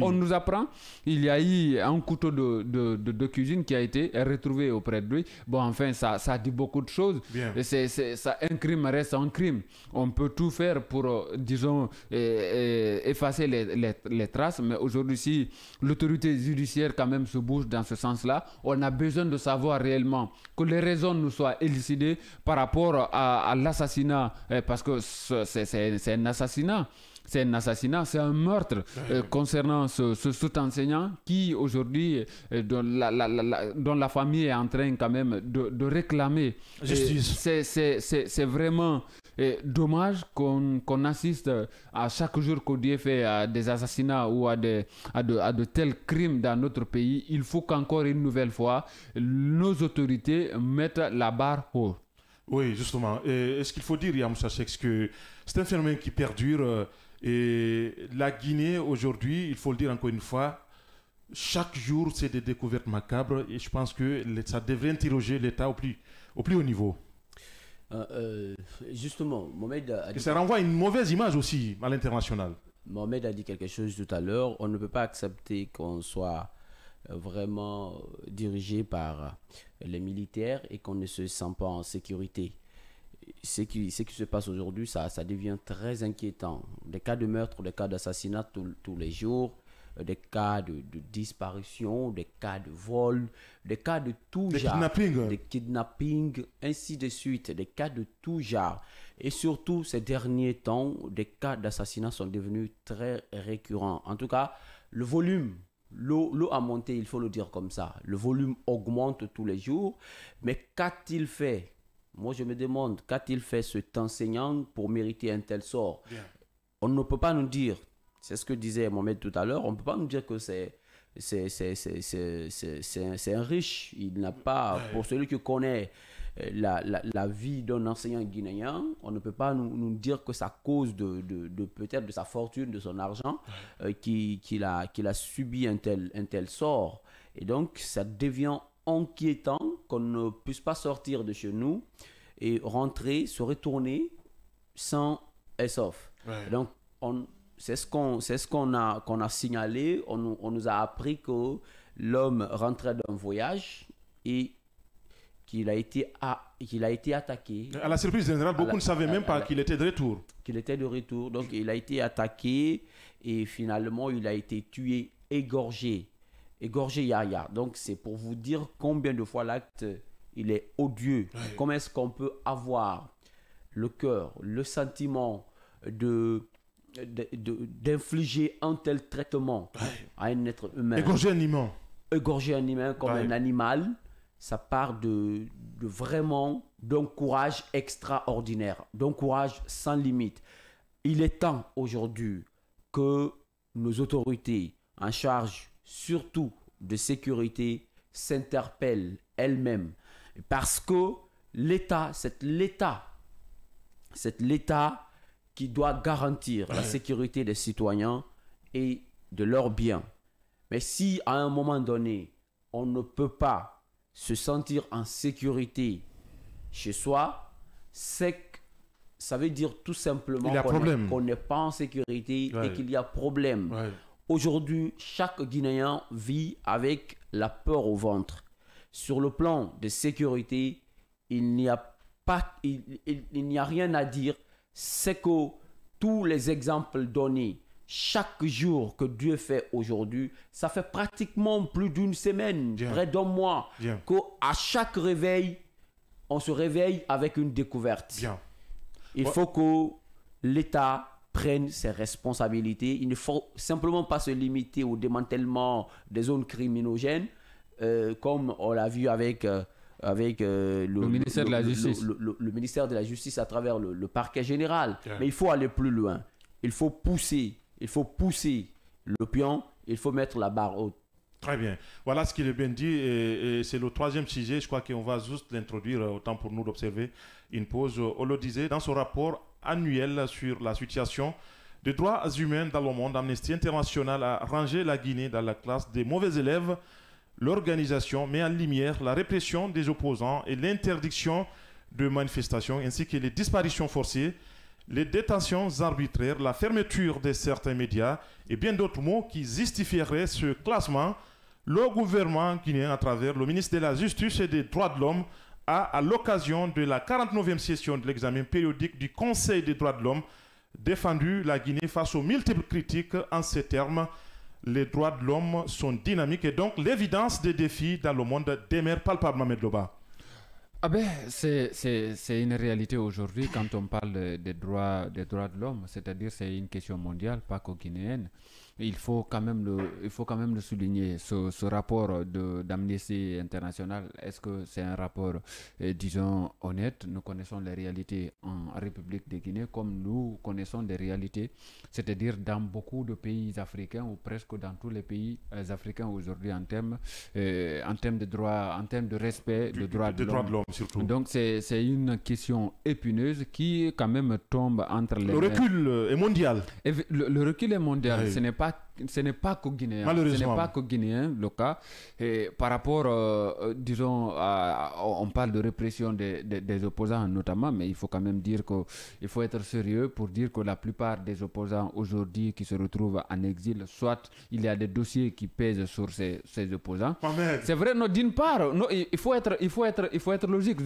on nous apprend, il y a eu un couteau de cuisine qui a été retrouvé auprès de lui. Bon, enfin, ça dit beaucoup de choses. Un crime reste un crime. On peut tout faire pour, disons, effacer les traces, mais aujourd'hui, si l'autorité judiciaire quand même se bouge dans ce sens-là, on a besoin de savoir réellement que les raisons nous soient élucidées par rapport à l'assassinat, parce que c'est un assassinat. C'est un assassinat, c'est un meurtre concernant cet enseignant qui aujourd'hui, dont la famille est en train quand même de réclamer justice. C'est vraiment dommage qu'on assiste à chaque jour qu'Odié fait à des assassinats ou à de tels crimes dans notre pays. Il faut qu'encore une nouvelle fois, nos autorités mettent la barre haut. Oui, justement. Et ce qu'il faut dire, Yamoussa Cheikh, que c'est un phénomène qui perdure. Et la Guinée, aujourd'hui, il faut le dire encore une fois, chaque jour, c'est des découvertes macabres. Et je pense que ça devrait interroger l'État au plus haut niveau. Justement, Mohamed a dit... Ça renvoie une mauvaise image aussi à l'international. Mohamed a dit quelque chose tout à l'heure. On ne peut pas accepter qu'on soit vraiment dirigé par les militaires et qu'on ne se sent pas en sécurité. Ce qui se passe aujourd'hui, ça devient très inquiétant. Des cas de meurtre, des cas d'assassinat tous les jours, des cas de disparition, des cas de vol, des cas de tout genre. Des kidnappings, ainsi de suite, des cas de tout genre. Et surtout, ces derniers temps, des cas d'assassinat sont devenus très récurrents. En tout cas, le volume, l'eau a monté, il faut le dire comme ça. Le volume augmente tous les jours. Mais qu'a-t-il fait ? Moi, je me demande, qu'a-t-il fait cet enseignant pour mériter un tel sort ? On ne peut pas nous dire, c'est ce que disait Mohamed tout à l'heure, on ne peut pas nous dire que c'est un riche. Il n'a pas, pour celui qui connaît la vie d'un enseignant guinéen, on ne peut pas nous dire que c'est à cause de peut-être de sa fortune, de son argent, qu'il a subi un tel sort. Et donc, ça devient inquiétant qu'on ne puisse pas sortir de chez nous et rentrer, se retourner sans airsoft. Ouais. Donc, c'est ce qu'on a signalé. On nous a appris que l'homme rentrait d'un voyage et qu'il a été attaqué. À la surprise générale, beaucoup ne savaient même pas qu'il était de retour. Qu'il était de retour. Donc, il a été attaqué et finalement, il a été tué, égorgé Yaya. Donc, c'est pour vous dire combien de fois l'acte, il est odieux. Ouais. Comment est-ce qu'on peut avoir le cœur, le sentiment d'infliger un tel traitement à un être humain. Égorger un humain. Égorger un humain comme Ouais. un animal, ça part de vraiment d'un courage extraordinaire, d'un courage sans limite. Il est temps aujourd'hui que nos autorités en charge surtout de sécurité s'interpellent elles-mêmes parce que l'État, c'est l'État qui doit garantir la sécurité des citoyens et de leurs biens. Mais si à un moment donné, on ne peut pas se sentir en sécurité chez soi, c'est que ça veut dire tout simplement qu'on n'est pas en sécurité et qu'il y a problème. Ouais. Aujourd'hui, chaque Guinéen vit avec la peur au ventre. Sur le plan de sécurité, il n'y a rien à dire. C'est que tous les exemples donnés chaque jour que Dieu fait aujourd'hui, ça fait pratiquement plus d'une semaine, près d'un mois, qu'à chaque réveil, on se réveille avec une découverte. Il faut que l'État prenne ses responsabilités. Il ne faut simplement pas se limiter au démantèlement des zones criminogènes, comme on l'a vu avec le ministère de la Justice. Le ministère de la Justice à travers le parquet général. Mais il faut aller plus loin. Il faut pousser le pion, il faut mettre la barre haute. Très bien. Voilà ce qu'il est bien dit. Et c'est le troisième sujet. Je crois qu'on va juste l'introduire, autant pour nous d'observer une pause. On le disait, dans son rapport annuel sur la situation des droits humains dans le monde, Amnesty International a rangé la Guinée dans la classe des mauvais élèves. L'organisation met en lumière la répression des opposants et l'interdiction de manifestations, ainsi que les disparitions forcées, les détentions arbitraires, la fermeture de certains médias et bien d'autres mots qui justifieraient ce classement. Le gouvernement guinéen, à travers le ministre de la Justice et des Droits de l'Homme, a, à l'occasion de la 49e session de l'examen périodique du Conseil des droits de l'homme, défendu la Guinée face aux multiples critiques en ces termes. Les droits de l'homme sont dynamiques et donc l'évidence des défis dans le monde demeure palpable, Mohamed Loba. Ah ben, c'est une réalité aujourd'hui quand on parle des droits de l'homme, c'est-à-dire c'est une question mondiale, pas qu'au guinéenne. Il faut quand même le souligner. Ce rapport d'Amnesty International, est-ce que c'est un rapport, disons, honnête? Nous connaissons les réalités en République de Guinée comme nous connaissons des réalités, c'est-à-dire dans beaucoup de pays africains ou presque dans tous les pays africains aujourd'hui en termes de droits, en termes de respect des droits de l'homme. Surtout. Donc c'est une question épineuse qui quand même tombe entre les... Le recul est mondial. Le recul est mondial. Oui. Ce n'est pas qu'au Guinéen. Malheureusement. Ce n'est pas qu'au Guinéen le cas. Et par rapport, disons, on parle de répression des opposants notamment, mais il faut quand même dire qu'il faut être sérieux pour dire que la plupart des opposants aujourd'hui qui se retrouvent en exil, soit il y a des dossiers qui pèsent sur ces opposants. C'est vrai, non, d'une part, non, il faut être logique.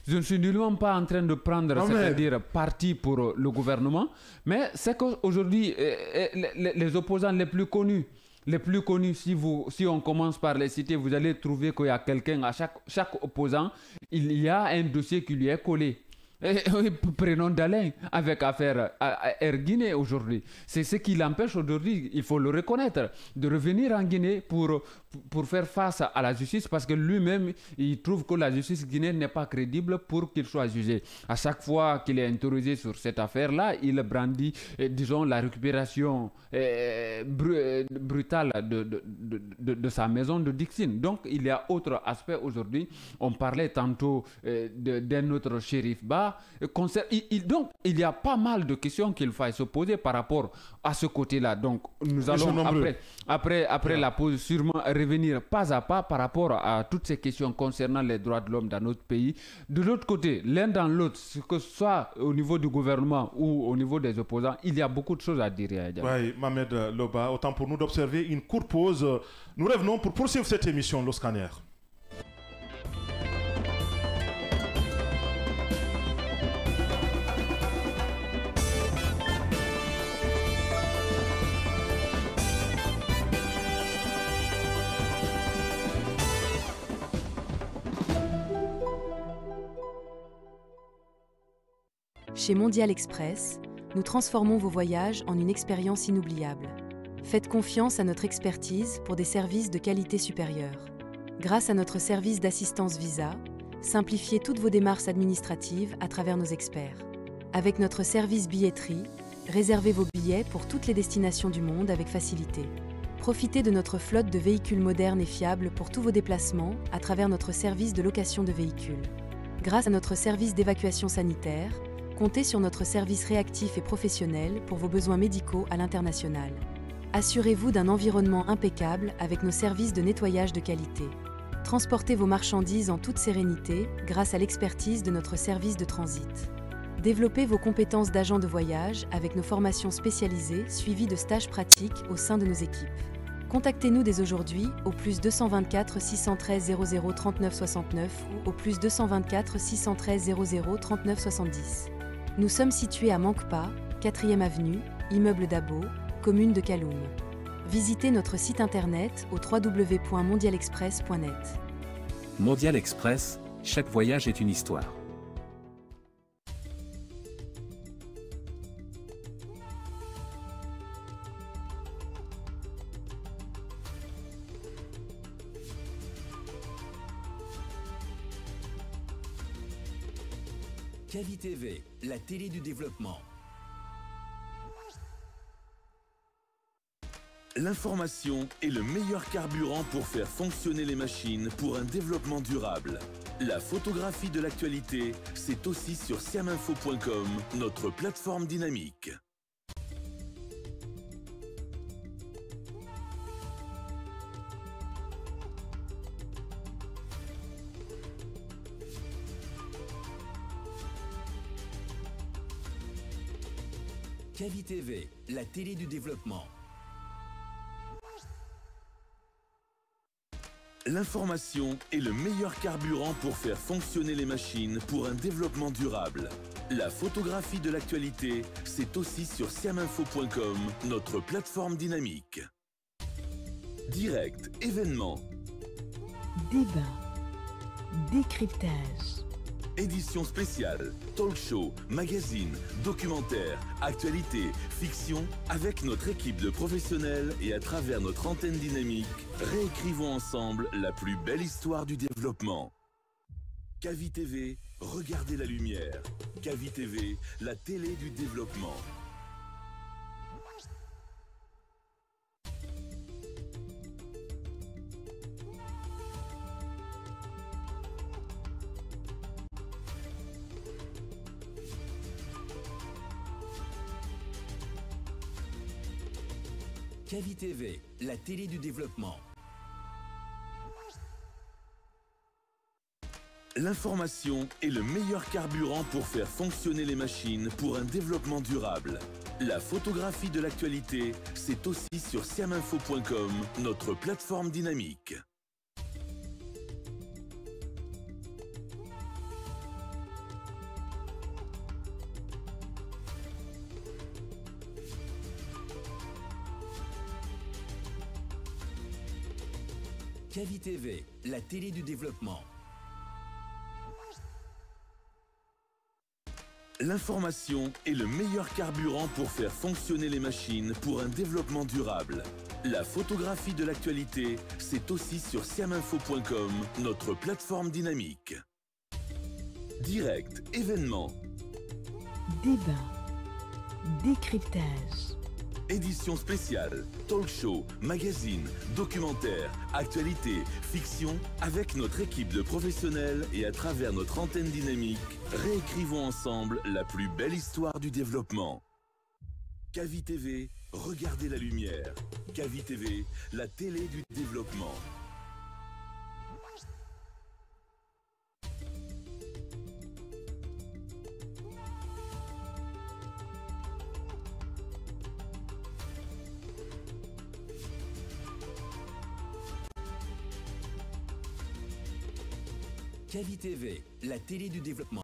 Je ne suis nullement pas en train de prendre, c'est-à-dire parti pour le gouvernement, mais c'est qu'aujourd'hui, les opposants les plus connus, si on commence par les citer, vous allez trouver qu'il y a quelqu'un, à chaque opposant, il y a un dossier qui lui est collé. Prenons Dalin avec affaire à Air Guinée aujourd'hui. C'est ce qui l'empêche aujourd'hui, il faut le reconnaître, de revenir en Guinée pour faire face à la justice parce que lui-même, il trouve que la justice guinéenne n'est pas crédible pour qu'il soit jugé. À chaque fois qu'il est interrogé sur cette affaire-là, il brandit, disons, la récupération brutale de sa maison de Dixine. Donc, il y a autre aspect aujourd'hui. On parlait tantôt d'un autre shérif Ba. là, donc il y a pas mal de questions qu'il faut se poser par rapport à ce côté-là. Donc nous allons après la pause sûrement revenir pas à pas par rapport à toutes ces questions concernant les droits de l'homme dans notre pays. De l'autre côté, l'un dans l'autre, que ce soit au niveau du gouvernement ou au niveau des opposants, il y a beaucoup de choses à dire. Oui, Mohamed Loba, autant pour nous d'observer une courte pause. Nous revenons pour poursuivre cette émission, Le Scanner. Chez Mondial Express, nous transformons vos voyages en une expérience inoubliable. Faites confiance à notre expertise pour des services de qualité supérieure. Grâce à notre service d'assistance visa, simplifiez toutes vos démarches administratives à travers nos experts. Avec notre service billetterie, réservez vos billets pour toutes les destinations du monde avec facilité. Profitez de notre flotte de véhicules modernes et fiables pour tous vos déplacements à travers notre service de location de véhicules. Grâce à notre service d'évacuation sanitaire, comptez sur notre service réactif et professionnel pour vos besoins médicaux à l'international. Assurez-vous d'un environnement impeccable avec nos services de nettoyage de qualité. Transportez vos marchandises en toute sérénité grâce à l'expertise de notre service de transit. Développez vos compétences d'agent de voyage avec nos formations spécialisées suivies de stages pratiques au sein de nos équipes. Contactez-nous dès aujourd'hui au +224 613 00 39 69 ou au +224 613 00 39 70. Nous sommes situés à Mankpa, 4e avenue, immeuble Dabo, commune de Kaloum. Visitez notre site internet au www.mondialexpress.net. Mondial Express, chaque voyage est une histoire. Kavi TV, la télé du développement. L'information est le meilleur carburant pour faire fonctionner les machines pour un développement durable. La photographie de l'actualité, c'est aussi sur siaminfo.com, notre plateforme dynamique. Kavi TV, la télé du développement. L'information est le meilleur carburant pour faire fonctionner les machines pour un développement durable. La photographie de l'actualité, c'est aussi sur siaminfo.com, notre plateforme dynamique. Direct, événements. Débat. Décryptage. Édition spéciale, talk show, magazine, documentaire, actualité, fiction, avec notre équipe de professionnels et à travers notre antenne dynamique, réécrivons ensemble la plus belle histoire du développement. Kavi TV, regardez la lumière. Kavi TV, la télé du développement. Kavi TV, la télé du développement. L'information est le meilleur carburant pour faire fonctionner les machines pour un développement durable. La photographie de l'actualité, c'est aussi sur siaminfo.com, notre plateforme dynamique. Kavi TV, la télé du développement. L'information est le meilleur carburant pour faire fonctionner les machines pour un développement durable. La photographie de l'actualité, c'est aussi sur siaminfo.com, notre plateforme dynamique. Direct, événements. Débat. Décryptage. Édition spéciale, talk show, magazine, documentaire, actualité, fiction, avec notre équipe de professionnels et à travers notre antenne dynamique, réécrivons ensemble la plus belle histoire du développement. Kavi TV, regardez la lumière. Kavi TV, la télé du développement. Kavi TV, la télé du développement.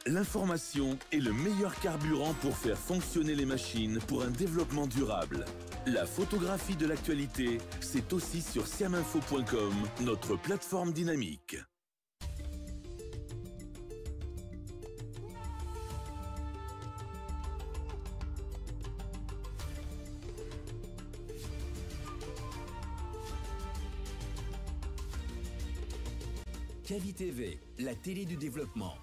L'information est le meilleur carburant pour faire fonctionner les machines pour un développement durable. La photographie de l'actualité, c'est aussi sur siaminfo.com, notre plateforme dynamique. Kavi TV, la télé du développement.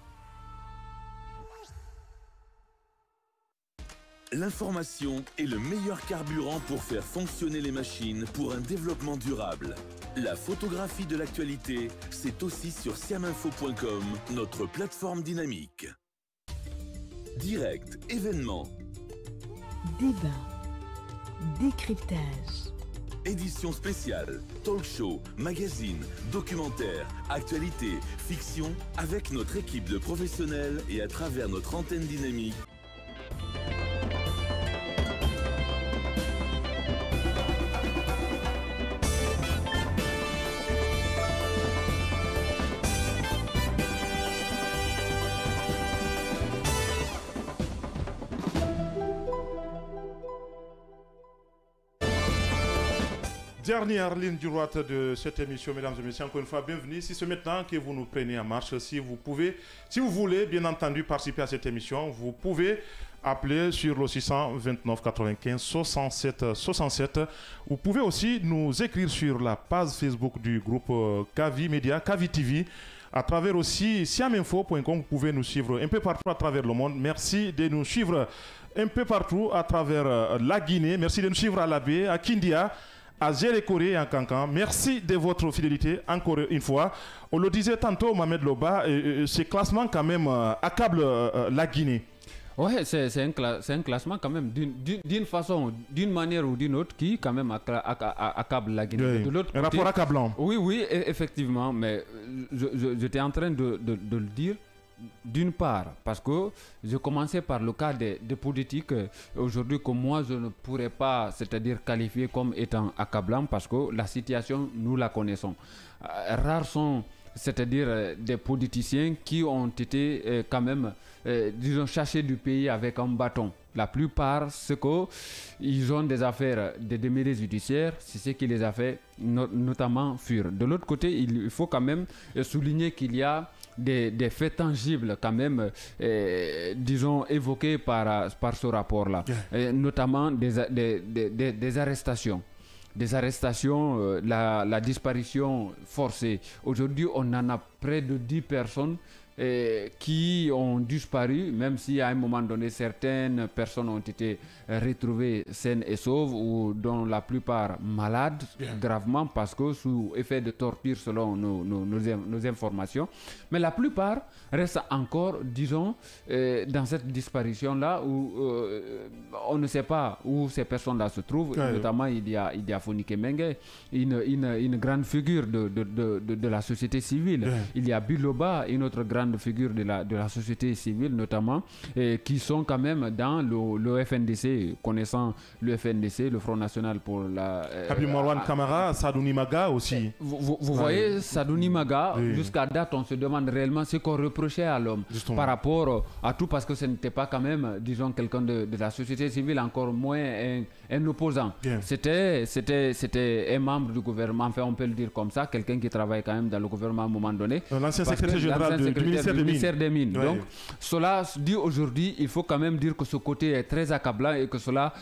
L'information est le meilleur carburant pour faire fonctionner les machines pour un développement durable. La photographie de l'actualité, c'est aussi sur siaminfo.com, notre plateforme dynamique. Direct, événement. Débat. Décryptage. Édition spéciale, talk show, magazine, documentaire, actualité, fiction, avec notre équipe de professionnels et à travers notre antenne dynamique. Dernière ligne droite de cette émission, mesdames et messieurs, encore une fois, bienvenue. Si c'est maintenant que vous nous prenez en marche, si vous voulez, bien entendu, participer à cette émission, vous pouvez appeler sur le 629 95 67 67. Vous pouvez aussi nous écrire sur la page Facebook du groupe Kavi Media, Kavi TV. À travers aussi siaminfo.com, vous pouvez nous suivre un peu partout à travers le monde. Merci de nous suivre un peu partout à travers la Guinée. Merci de nous suivre à la baie, à Kindia, à Zérékoré et à Kankan. Merci de votre fidélité encore une fois. On le disait tantôt, Mohamed Loba, ce classement quand même accable la Guinée. Oui, c'est un classement quand même d'une façon, d'une manière ou d'une autre qui quand même accable la Guinée. Oui, de l'autre un côté, rapport accablant. Oui, effectivement, mais j'étais en train de le dire. D'une part, parce que je commençais par le cas des politiques aujourd'hui que moi je ne pourrais pas, c'est-à-dire qualifier comme étant accablant parce que la situation, nous la connaissons. Rares sont, c'est-à-dire des politiciens qui ont été quand même, disons, chassés du pays avec un bâton. La plupart, c'est qu'ils ont des affaires de démêlés judiciaires, c'est ce qui les a fait notamment fuir. De l'autre côté, il faut quand même souligner qu'il y a des faits tangibles quand même, disons, évoqués par ce rapport-là, notamment des arrestations. Des arrestations, la disparition forcée. Aujourd'hui, on en a près de 10 personnes qui ont disparu, même si à un moment donné, certaines personnes ont été retrouvées saines et sauves, ou dont la plupart malades gravement parce que sous effet de torture selon nos informations. Mais la plupart restent encore, disons, dans cette disparition-là où on ne sait pas où ces personnes-là se trouvent. Notamment, il y a Fonike Mengue, une grande figure de la société civile. Il y a Biloba, une autre grande figure de la société civile notamment, qui sont quand même dans le FNDC, connaissant le FNDC, le Front National pour la... Habib Marwan Kamara, Sadouni Maga aussi. Vous voyez, Sadouni Maga, jusqu'à date, on se demande réellement ce qu'on reprochait à l'homme par rapport à tout, parce que ce n'était pas quand même, disons, quelqu'un de la société civile, encore moins un opposant. C'était un membre du gouvernement, enfin on peut le dire comme ça, quelqu'un qui travaille quand même dans le gouvernement à un moment donné. L'ancien secrétaire général du ministère des Mines. Ouais. Donc, cela dit aujourd'hui, il faut quand même dire que ce côté est très accablant et que cela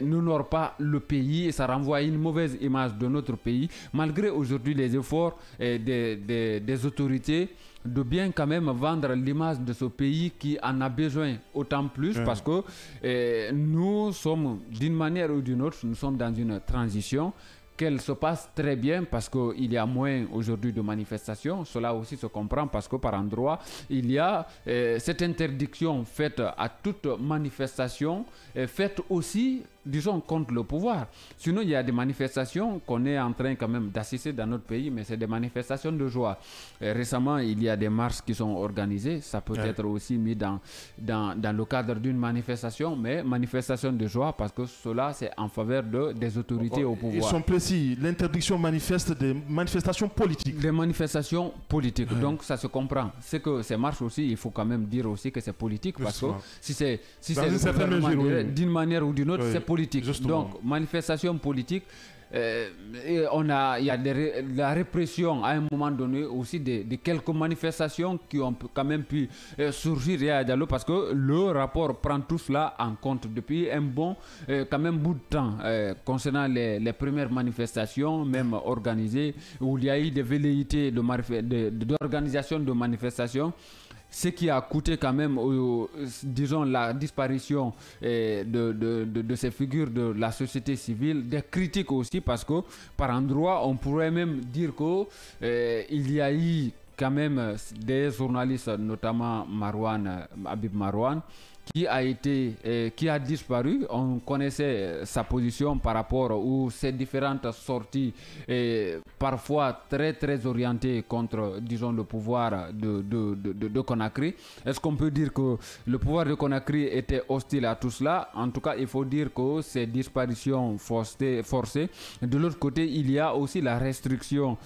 n'honore pas le pays et ça renvoie à une mauvaise image de notre pays, malgré aujourd'hui les efforts des autorités de bien quand même vendre l'image de ce pays qui en a besoin autant plus parce que nous sommes d'une manière ou d'une autre, nous sommes dans une transition qu'elle se passe très bien parce qu'il y a moins aujourd'hui de manifestations. Cela aussi se comprend parce que par endroit, il y a cette interdiction faite à toute manifestation, faite aussi, disons, contre le pouvoir. Sinon, il y a des manifestations qu'on est en train quand même d'assister dans notre pays, mais c'est des manifestations de joie. Récemment, il y a des marches qui sont organisées. Ça peut être aussi mis dans le cadre d'une manifestation, mais manifestation de joie parce que cela, c'est en faveur des autorités au pouvoir. Ils sont précis. L'interdiction manifeste des manifestations politiques. Des manifestations politiques. Donc, ça se comprend. C'est que ces marches aussi, il faut quand même dire aussi que c'est politique parce que si c'est le gouvernement d'une manière ou d'une autre, c'est politique. Justement. Donc, manifestation politique, il y a la répression à un moment donné aussi de quelques manifestations qui ont quand même pu surgir à Diallo parce que le rapport prend tout cela en compte depuis un bon quand même bout de temps concernant les premières manifestations même organisées où il y a eu des velléités d'organisation de manifestations. Ce qui a coûté quand même, disons, la disparition de ces figures de la société civile, des critiques aussi, parce que par endroit, on pourrait même dire qu'il y a eu quand même des journalistes, notamment Habib Marouane, qui a disparu. On connaissait sa position par rapport à ses différentes sorties, parfois très très orientées contre, disons, le pouvoir de Conakry. Est-ce qu'on peut dire que le pouvoir de Conakry était hostile à tout cela? En tout cas, il faut dire que ces disparitions forcées. De l'autre côté, il y a aussi la restriction,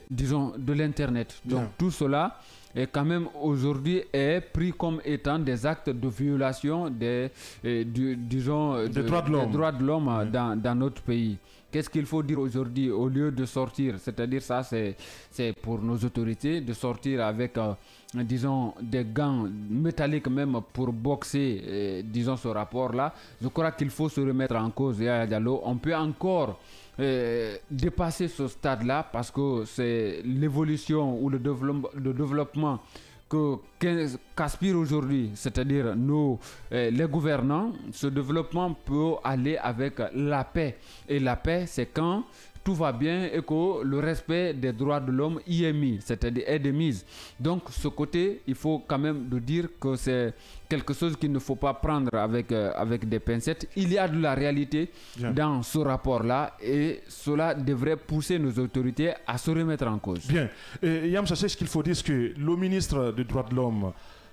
disons, de l'Internet. Donc tout cela et quand même aujourd'hui est pris comme étant des actes de violation des droits de l'homme dans notre pays. Qu'est-ce qu'il faut dire aujourd'hui au lieu de sortir? C'est-à-dire ça, c'est pour nos autorités de sortir avec, disons, des gants métalliques même pour boxer, disons, ce rapport-là. Je crois qu'il faut se remettre en cause. On peut encore dépasser ce stade-là parce que c'est l'évolution ou le développement qu'aspirent aujourd'hui, c'est-à-dire les gouvernants. Ce développement peut aller avec la paix. Et la paix, c'est quand tout va bien et que le respect des droits de l'homme y est mis, c'est-à-dire est de mise. Donc ce côté, il faut quand même dire que c'est quelque chose qu'il ne faut pas prendre avec des pincettes. Il y a de la réalité dans ce rapport-là et cela devrait pousser nos autorités à se remettre en cause. Bien. Yam, sachez ce qu'il faut dire, que le ministre des droits de l'homme,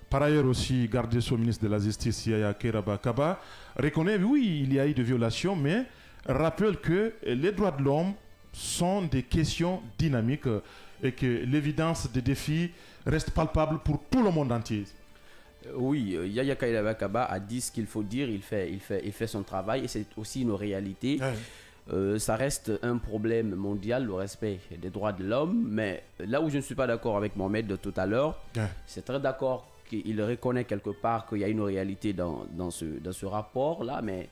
par ailleurs aussi garde des Sceaux, ministre de la Justice, Yaya Kairaba Kaba, reconnaît, oui, il y a eu des violations, mais rappelle que les droits de l'homme sont des questions dynamiques et que l'évidence des défis reste palpable pour tout le monde entier. Oui, Yaya Kairaba Kaba a dit ce qu'il faut dire, il fait son travail et c'est aussi une réalité. Ça reste un problème mondial, le respect des droits de l'homme, mais là où je ne suis pas d'accord avec Mohamed de tout à l'heure, c'est très d'accord qu'il reconnaît quelque part qu'il y a une réalité dans ce rapport-là, mais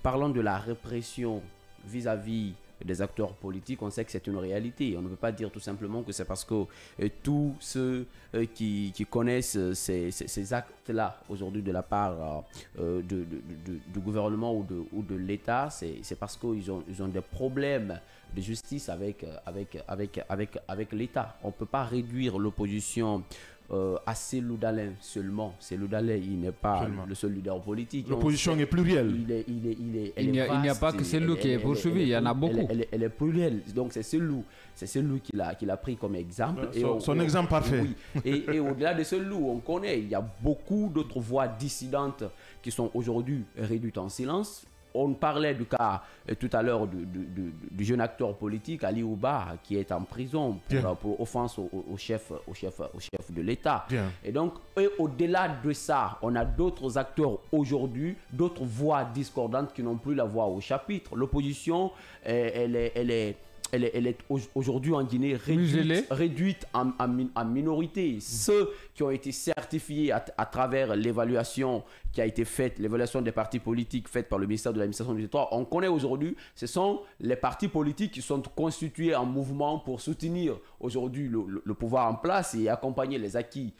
parlant de la répression vis-à-vis des acteurs politiques, on sait que c'est une réalité. On ne peut pas dire tout simplement que c'est parce que tous ceux qui connaissent ces actes-là aujourd'hui de la part du gouvernement ou de l'État, c'est parce qu'ils ont des problèmes de justice avec l'État. On ne peut pas réduire l'opposition à Cellou Dalein seulement. Cellou Dalein, il n'est pas le seul leader politique. L'opposition est plurielle. Il n'y a pas que Cellou qui est poursuivi, il y en a beaucoup. Elle est plurielle. Donc c'est Cellou qui l'a pris comme exemple. Son exemple parfait. Oui. Et au-delà de Cellou, on connaît, il y a beaucoup d'autres voix dissidentes qui sont aujourd'hui réduites en silence. On parlait du cas tout à l'heure du jeune acteur politique Ali Ouba qui est en prison pour offense au chef de l'État. Et donc, au-delà de ça, on a d'autres acteurs aujourd'hui, d'autres voix discordantes qui n'ont plus la voix au chapitre. L'opposition, elle est elle est aujourd'hui en Guinée réduite en minorité. Ceux qui ont été certifiés à travers l'évaluation qui a été faite, l'évaluation des partis politiques faite par le ministère de l'administration du territoire, on connaît aujourd'hui, ce sont les partis politiques qui sont constitués en mouvement pour soutenir aujourd'hui le pouvoir en place et accompagner les acquis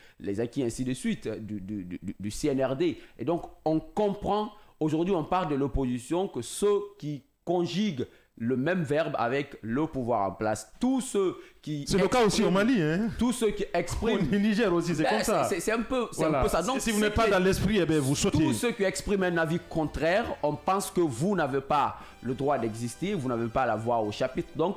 ainsi de suite du CNRD. Et donc, on comprend, aujourd'hui, on parle de l'opposition, que ceux qui conjuguent le même verbe avec le pouvoir en place. Tous ceux qui... C'est le cas aussi au Mali. Hein? Tous ceux qui expriment... Au Niger aussi, c'est comme ça. C'est un peu ça. Donc, si vous n'êtes pas dans l'esprit, eh bien, vous sautez. Tous ceux qui expriment un avis contraire, on pense que vous n'avez pas le droit d'exister, vous n'avez pas la voix au chapitre. Donc,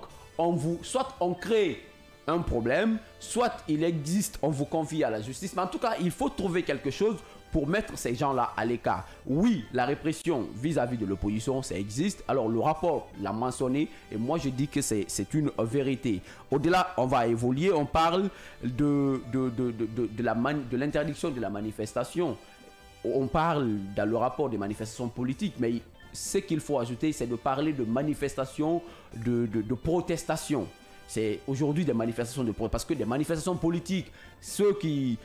soit on crée un problème, soit il existe, on vous confie à la justice. Mais en tout cas, il faut trouver quelque chose pour mettre ces gens-là à l'écart. Oui, la répression vis-à-vis de l'opposition, ça existe. Alors, le rapport l'a mentionné et moi, je dis que c'est une vérité. Au-delà, on va évoluer. On parle de l'interdiction de la manifestation. On parle dans le rapport des manifestations politiques, mais ce qu'il faut ajouter, c'est de parler de manifestations, de protestations. C'est aujourd'hui des manifestations de protestation, parce que des manifestations politiques, ceux qui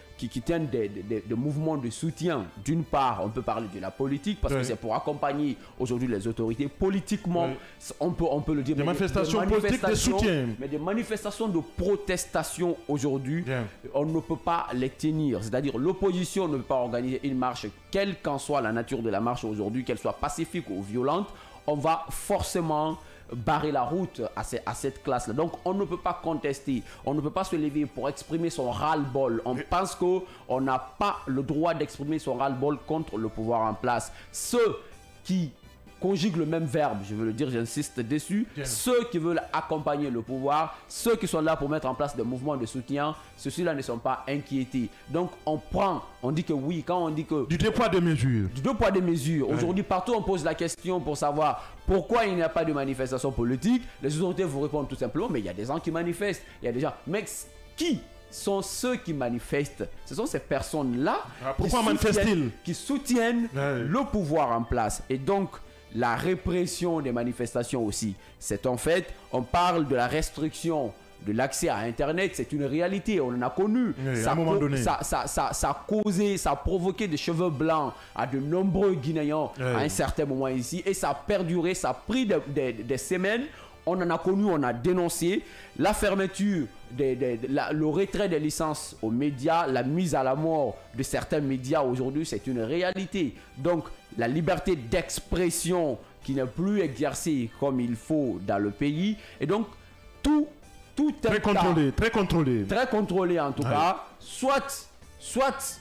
tiennent des mouvements de soutien, d'une part, on peut parler de la politique, parce que c'est pour accompagner aujourd'hui les autorités. Politiquement, on peut le dire. Des manifestations politiques de soutien. Mais des manifestations de protestation aujourd'hui, on ne peut pas les tenir. C'est-à-dire l'opposition ne peut pas organiser une marche, quelle qu'en soit la nature de la marche aujourd'hui, qu'elle soit pacifique ou violente. On va forcément barrer la route à cette classe-là. Donc, on ne peut pas contester, on ne peut pas se lever pour exprimer son ras-le-bol. On pense qu'on n'a pas le droit d'exprimer son ras-le-bol contre le pouvoir en place. Ceux qui conjuguent le même verbe, je veux le dire, j'insiste dessus, ceux qui veulent accompagner le pouvoir, ceux qui sont là pour mettre en place des mouvements de soutien, ceux-là ne sont pas inquiétés. Donc on dit que oui, quand on dit que... Du deux poids, deux mesures. Du deux poids, deux mesures. Aujourd'hui, partout on pose la question pour savoir pourquoi il n'y a pas de manifestation politique. Les autorités vous répondent tout simplement, mais il y a des gens qui manifestent, il y a des gens... Mais qui sont ceux qui manifestent? Ce sont ces personnes-là qui soutiennent le pouvoir en place. Et donc, la répression des manifestations aussi, c'est en fait, on parle de la restriction de l'accès à Internet, c'est une réalité, on en a connu. À un moment donné. Ça a provoqué des cheveux blancs à de nombreux Guinéens à un certain moment ici, et ça a perduré, ça a pris des semaines. On en a connu, on a dénoncé la fermeture, le retrait des licences aux médias, la mise à la mort de certains médias aujourd'hui, c'est une réalité. Donc, la liberté d'expression qui n'est plus exercée comme il faut dans le pays. Et donc, tout très contrôlé, très contrôlé. Très contrôlé en tout cas. Soit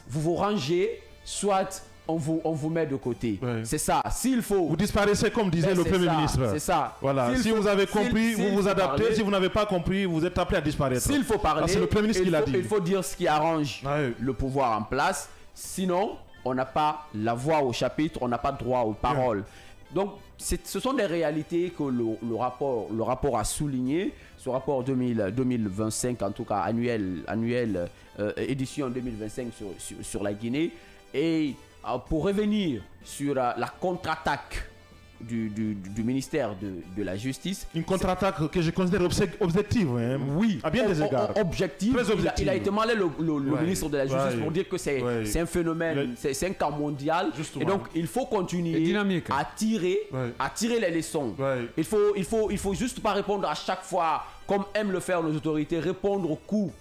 vous vous rangez, soit on vous met de côté. C'est ça. S'il faut... Vous disparaissez comme disait le Premier ministre. C'est ça. Voilà. Si vous avez compris, vous vous adaptez. Si vous n'avez pas compris, vous êtes appelé à disparaître. S'il faut parler, c'est le Premier ministre qui l'a dit. Il faut dire ce qui arrange le pouvoir en place. Sinon, on n'a pas la voix au chapitre, on n'a pas droit aux paroles. Donc, ce sont des réalités que le rapport a souligné. Ce rapport 2025, en tout cas annuel édition 2025 sur la Guinée. Et pour revenir sur la contre-attaque du ministère de la Justice. Une contre-attaque que je considère objective. Hein. Oui, à bien des égards. Objective. Très objective. Il a été malé le ministre de la Justice pour dire que c'est un phénomène, c'est un cas mondial. Justement. Et donc, il faut continuer à tirer les leçons. Il faut juste pas répondre à chaque fois, comme aiment le faire nos autorités, répondre au coup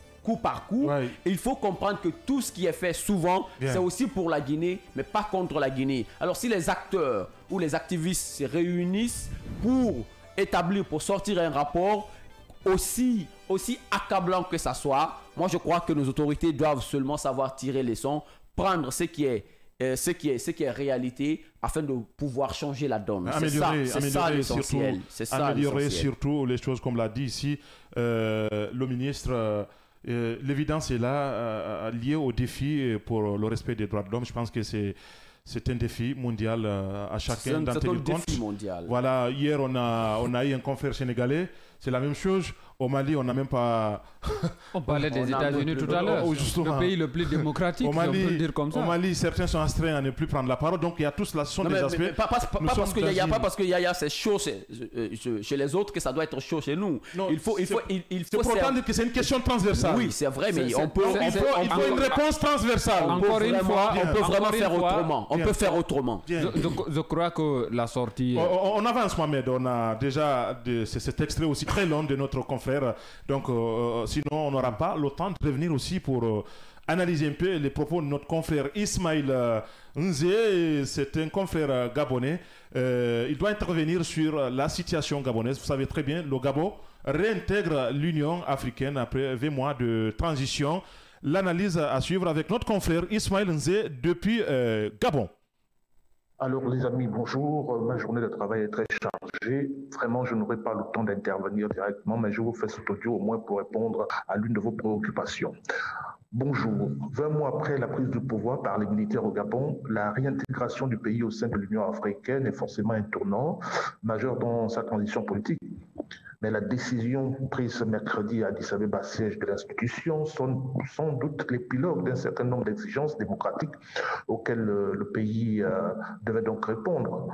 par coup. Il faut comprendre que tout ce qui est fait souvent, c'est aussi pour la Guinée, mais pas contre la Guinée. Alors si les acteurs ou les activistes se réunissent pour sortir un rapport, aussi accablant que ça soit, moi je crois que nos autorités doivent seulement savoir tirer les leçons, prendre ce qui est réalité afin de pouvoir changer la donne. Améliorer surtout les choses comme l'a dit ici le ministre. L'évidence est là, liée au défi pour le respect des droits de l'homme. Je pense que c'est un défi mondial à chacun d'en tenir compte. Mondial. Voilà, hier on a eu un confrère sénégalais, c'est la même chose. Au Mali, on n'a même pas... On parlait des États-Unis tout à l'heure. Le pays le plus démocratique, si on peut le dire comme ça. Au Mali, certains sont astreints à ne plus prendre la parole. Donc, il y a tout cela. Ce sont des aspects... Pas parce qu'il y a c'est chaud chez les autres que ça doit être chaud chez nous. Non, il faut c'est pour autant que c'est une question transversale. Oui, c'est vrai, mais il faut une réponse transversale. Encore une fois, on peut vraiment faire autrement. On peut faire autrement. Je crois que la sortie... On avance, Mohamed. On a déjà cet extrait aussi très long de notre confrère. Donc, sinon, on n'aura pas le temps de revenir aussi pour analyser un peu les propos de notre confrère Ismail Nzé. C'est un confrère gabonais. Il doit intervenir sur la situation gabonaise. Vous savez très bien, le Gabon réintègre l'Union africaine après 20 mois de transition. L'analyse à suivre avec notre confrère Ismail Nzé depuis Gabon. Alors les amis, bonjour. Ma journée de travail est très chargée. Vraiment, je n'aurai pas le temps d'intervenir directement, mais je vous fais cet audio au moins pour répondre à l'une de vos préoccupations. Bonjour. 20 mois après la prise de pouvoir par les militaires au Gabon, la réintégration du pays au sein de l'Union africaine est forcément un tournant majeur dans sa transition politique. Mais la décision prise ce mercredi à Addis Abeba, siège de l'institution, sont sans doute l'épilogue d'un certain nombre d'exigences démocratiques auxquelles le pays devait donc répondre,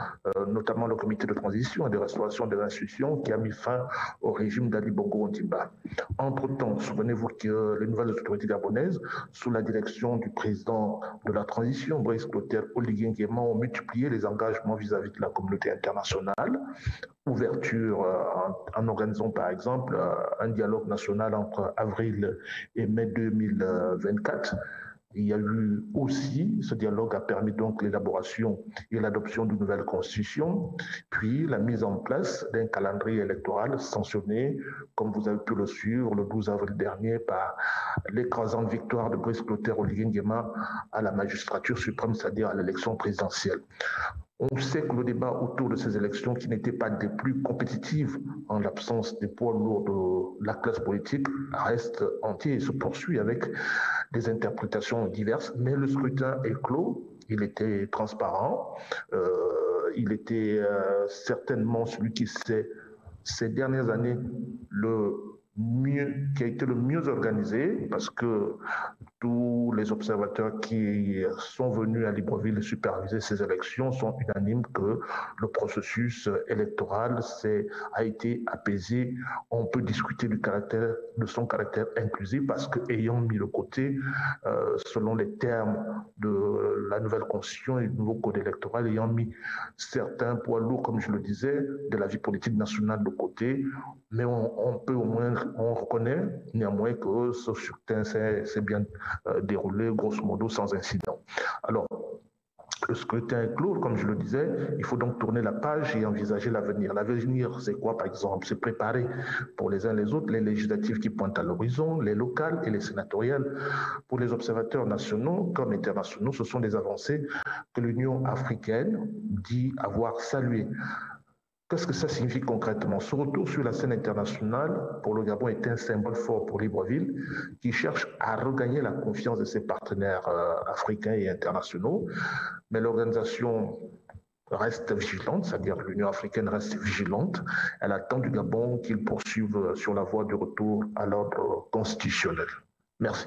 notamment le comité de transition et de restauration des institutions qui a mis fin au régime d'Ali Bongo Ondimba. Entre-temps, souvenez-vous que les nouvelles autorités gabonaises, sous la direction du président de la transition, Brice Clotaire Oligui Nguema, ont multiplié les engagements vis-à-vis de la communauté internationale. Ouverture en organisant par exemple un dialogue national entre avril et mai 2024. Il y a eu aussi, ce dialogue a permis donc l'élaboration et l'adoption d'une nouvelle constitution, puis la mise en place d'un calendrier électoral sanctionné, comme vous avez pu le suivre, le 12 avril dernier par l'écrasante victoire de Brice Clotaire Oligui Nguema à la magistrature suprême, c'est-à-dire à l'élection présidentielle. On sait que le débat autour de ces élections, qui n'étaient pas des plus compétitives en l'absence des poids lourds de la classe politique, reste entier et se poursuit avec des interprétations diverses. Mais le scrutin est clos, il était transparent, il était certainement celui qui s'est, ces dernières années, qui a été le mieux organisé, parce que tous les observateurs qui sont venus à Libreville superviser ces élections sont unanimes que le processus électoral a été apaisé. On peut discuter de son caractère inclusif parce que, ayant mis le côté, selon les termes de la nouvelle constitution et du nouveau code électoral, ayant mis certains poids lourds, comme je le disais, de la vie politique nationale de côté, mais on reconnaît néanmoins que ce scrutin s'est bien déroulé, grosso modo, sans incident. Alors, le scrutin est clos, comme je le disais, il faut donc tourner la page et envisager l'avenir. L'avenir, c'est quoi, par exemple? C'est préparer pour les uns et les autres les législatives qui pointent à l'horizon, les locales et les sénatoriales. Pour les observateurs nationaux comme internationaux, ce sont des avancées que l'Union africaine dit avoir saluées. Qu'est-ce que ça signifie concrètement? Ce retour sur la scène internationale pour le Gabon est un symbole fort pour Libreville qui cherche à regagner la confiance de ses partenaires africains et internationaux. Mais l'organisation reste vigilante, c'est-à-dire l'Union africaine reste vigilante. Elle attend du Gabon qu'il poursuive sur la voie du retour à l'ordre constitutionnel. Merci.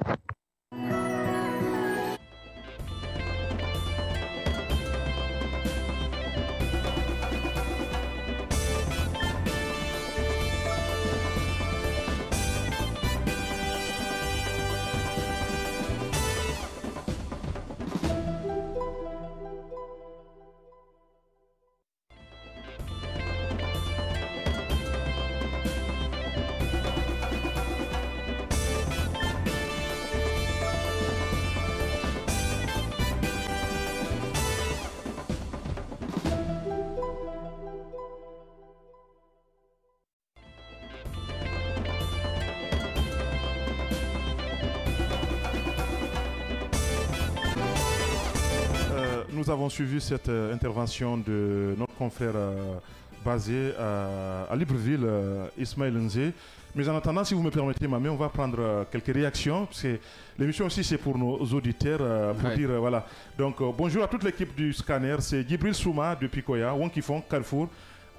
Nous avons suivi cette intervention de notre confrère basé à Libreville, Ismail Nzé. Mais en attendant, si vous me permettez, Mamé, on va prendre quelques réactions. L'émission aussi, c'est pour nos auditeurs, pour dire, voilà. Donc, bonjour à toute l'équipe du Scanner. C'est Djibril Souma depuis Koya, Wonkifon, Carrefour,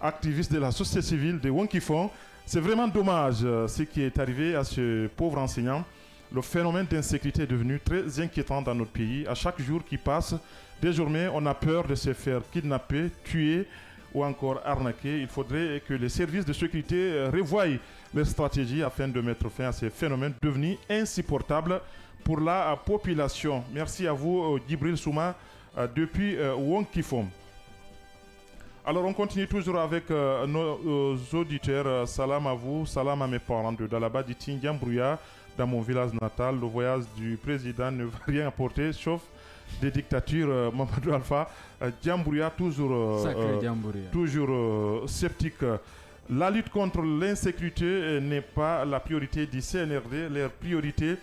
activiste de la société civile de Wonkifon. C'est vraiment dommage ce qui est arrivé à ce pauvre enseignant. Le phénomène d'insécurité est devenu très inquiétant dans notre pays. À chaque jour qui passe, désormais, on a peur de se faire kidnapper, tuer ou encore arnaquer. Il faudrait que les services de sécurité revoient leur stratégie afin de mettre fin à ces phénomènes devenus insupportables pour la population. Merci à vous, Djibril Souma, depuis Wonkifom. Alors, on continue toujours avec nos auditeurs. Salam à vous, salam à mes parents de Dalaba, d'Itin, Diambrouya, dans mon village natal. Le voyage du président ne va rien apporter, sauf des dictatures. Mamadou Alpha, Diambrouya, toujours sceptique. La lutte contre l'insécurité n'est pas la priorité du CNRD. Leur priorité,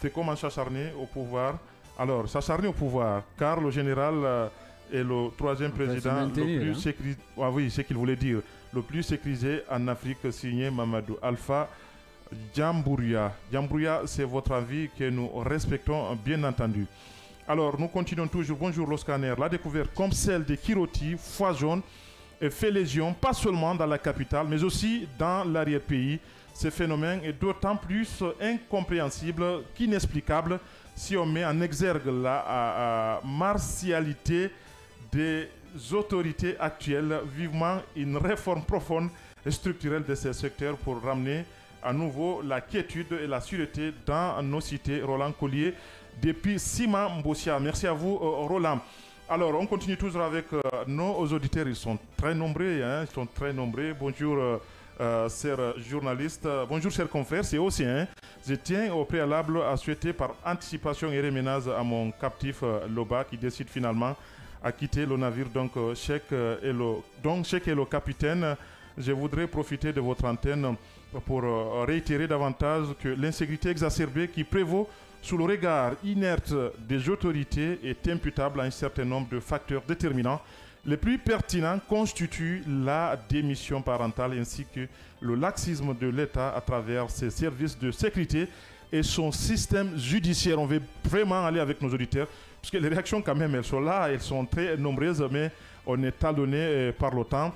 c'est comment s'acharner au pouvoir. Alors, s'acharner au pouvoir, car le général est le troisième président le plus sécurisé. Ah oui, c'est ce qu'il voulait dire. Le plus sécurisé en Afrique, signé Mamadou Alpha Diambrouya. Diambrouya, c'est votre avis que nous respectons, bien entendu. Alors, nous continuons toujours. Bonjour, le scanner. La découverte comme celle de Kiroti, foie jaune et fait légion, pas seulement dans la capitale, mais aussi dans l'arrière-pays. Ce phénomène est d'autant plus incompréhensible qu'inexplicable si on met en exergue la martialité des autorités actuelles. Vivement une réforme profonde et structurelle de ces secteurs pour ramener à nouveau la quiétude et la sûreté dans nos cités. Roland Collier, depuis Sima Mbossia. Merci à vous, Roland. Alors, on continue toujours avec nos auditeurs. Ils sont très nombreux. Ils sont très nombreux. Bonjour, chers journalistes. Bonjour, chers confrères. C'est aussi, je tiens au préalable à souhaiter par anticipation et reménage à mon captif Loba qui décide finalement à quitter le navire. Donc, Cheikh et le capitaine, je voudrais profiter de votre antenne pour réitérer davantage que l'insécurité exacerbée qui prévaut sous le regard inerte des autorités est imputable à un certain nombre de facteurs déterminants. Les plus pertinents constituent la démission parentale ainsi que le laxisme de l'État à travers ses services de sécurité et son système judiciaire. On veut vraiment aller avec nos auditeurs, parce que les réactions quand même, elles sont là, elles sont très nombreuses, mais on est talonné par le temps.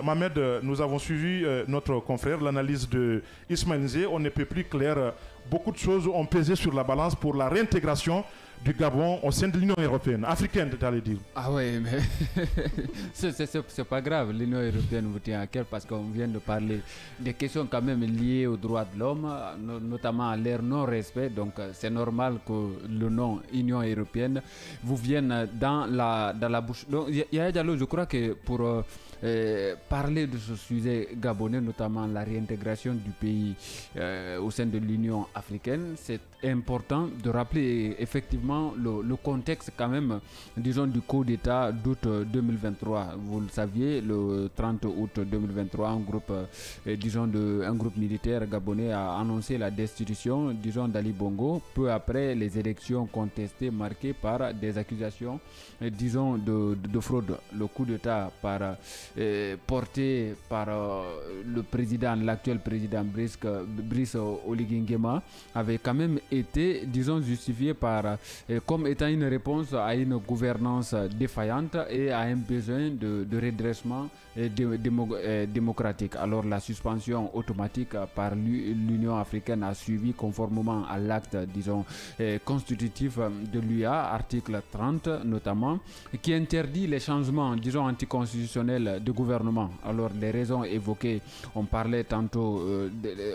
Mohamed, nous avons suivi notre confrère, l'analyse de Ismaël Nzé. On ne peut plus clair. Beaucoup de choses ont pesé sur la balance pour la réintégration du Gabon au sein de l'Union européenne, africaine, t'allais dire. Ah oui, mais c'est pas grave. L'Union européenne vous tient à cœur parce qu'on vient de parler des questions quand même liées aux droits de l'homme, notamment à leur non-respect. Donc c'est normal que le nom Union européenne vous vienne dans la bouche. Donc Yaya Diallo, je crois que pour parler de ce sujet gabonais, notamment la réintégration du pays au sein de l'Union africaine, c'est important de rappeler effectivement le contexte quand même, disons, du coup d'État d'août 2023. Vous le saviez, le 30 août 2023, un groupe militaire gabonais a annoncé la destitution, disons, d'Ali Bongo, peu après les élections contestées marquées par des accusations, disons, de fraude. Le coup d'État porté par l'actuel président Brice Oligui Nguema avait quand même été, disons, justifié comme étant une réponse à une gouvernance défaillante et à un besoin de redressement démocratique. Alors la suspension automatique par l'Union africaine a suivi conformément à l'acte, disons, constitutif de l'UA, article 30 notamment, qui interdit les changements, disons, anticonstitutionnels de gouvernement. Alors les raisons évoquées, on parlait tantôt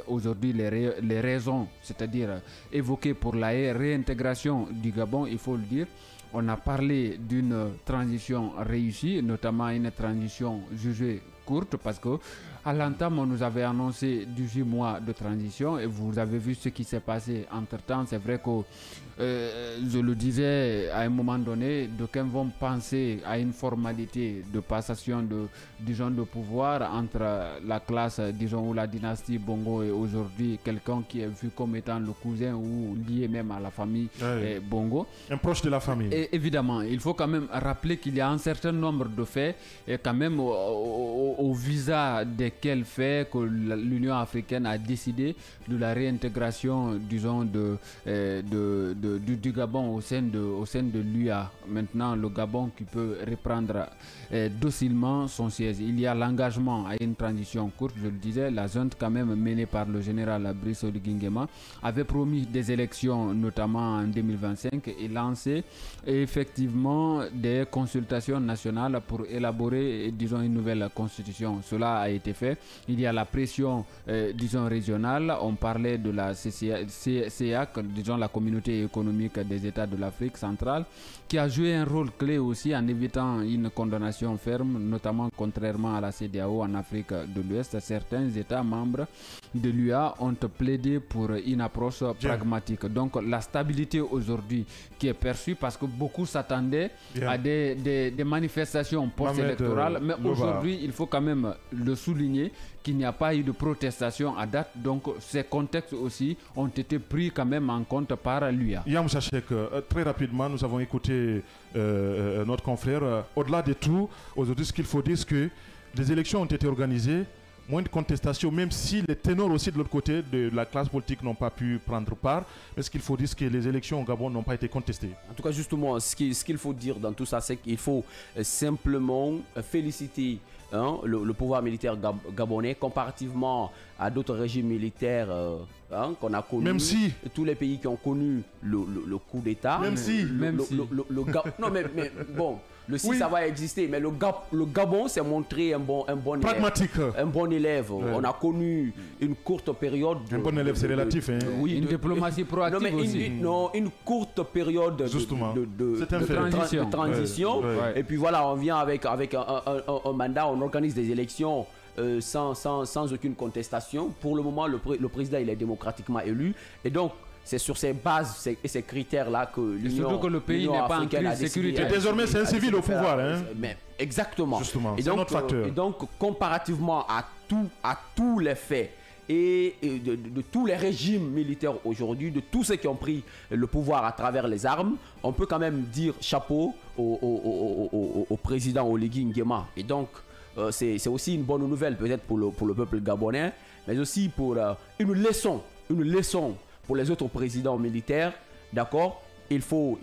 aujourd'hui les raisons, c'est-à-dire évoquées pour la réintégration du Gabon, il faut le dire. On a parlé d'une transition réussie, notamment une transition jugée courte, parce que à l'entame, on nous avait annoncé 18 mois de transition et vous avez vu ce qui s'est passé entre-temps. C'est vrai que, je le disais, à un moment donné, d'aucuns vont penser à une formalité de passation de pouvoir entre la classe, disons, ou la dynastie Bongo et aujourd'hui quelqu'un qui est vu comme étant le cousin ou lié même à la famille Bongo. Un proche de la famille. Et évidemment, il faut quand même rappeler qu'il y a un certain nombre de faits et quand même au visa desquels fait que l'Union africaine a décidé de la réintégration, disons, du Gabon au sein de l'UA. Maintenant, le Gabon qui peut reprendre docilement son siège. Il y a l'engagement à une transition courte, je le disais. La junte quand même menée par le général Brice Oligui Nguema avait promis des élections, notamment en 2025, et lancé effectivement des consultations nationales pour élaborer, disons, une nouvelle constitution. Cela a été fait. Il y a la pression, disons, régionale. On parlait de la CEEAC, disons, la communauté économique des États de l'Afrique centrale, qui a joué un rôle clé aussi en évitant une condamnation ferme, notamment contrairement à la CEDEAO en Afrique de l'Ouest. Certains États membres de l'UA ont plaidé pour une approche pragmatique. Donc la stabilité aujourd'hui qui est perçue, parce que beaucoup s'attendaient à des manifestations post-électorales, mais aujourd'hui il faut quand même le souligner qu'il n'y a pas eu de protestation à date, donc ces contextes aussi ont été pris quand même en compte par l'UA. Yam Sachek, très rapidement, nous avons écouté notre confrère. Au-delà de tout, aujourd'hui, ce qu'il faut dire, c'est que des élections ont été organisées, moins de contestation, même si les ténors aussi de l'autre côté de la classe politique n'ont pas pu prendre part. Mais ce qu'il faut dire, c'est que les élections au Gabon n'ont pas été contestées. En tout cas, justement, ce qu'il faut dire dans tout ça, c'est qu'il faut simplement féliciter le pouvoir militaire gabonais comparativement à d'autres régimes militaires qu'on a connus. Même si tous les pays qui ont connu le coup d'État. Non, mais bon. Le si ça va exister, mais le Gabon s'est montré un bon pragmatique, un bon élève. On a connu une courte période. Un bon élève, c'est relatif. Oui, une diplomatie proactive aussi. Une courte période de transition. Et puis voilà, on vient avec un mandat, on organise des élections. Sans aucune contestation. Pour le moment, le président il est démocratiquement élu. Et donc, c'est sur ces bases et ces critères-là que l'Union surtout que le pays n'est pas en crise sécuritaire. Et désormais, c'est un civil au pouvoir. Mais exactement. Justement, c'est notre facteur. Et donc, comparativement à tous les faits et de tous les régimes militaires aujourd'hui, de tous ceux qui ont pris le pouvoir à travers les armes, on peut quand même dire chapeau au président Oligui Nguema. Et donc, c'est aussi une bonne nouvelle peut-être pour le peuple gabonais, mais aussi pour une leçon pour les autres présidents militaires, d'accord. Il faut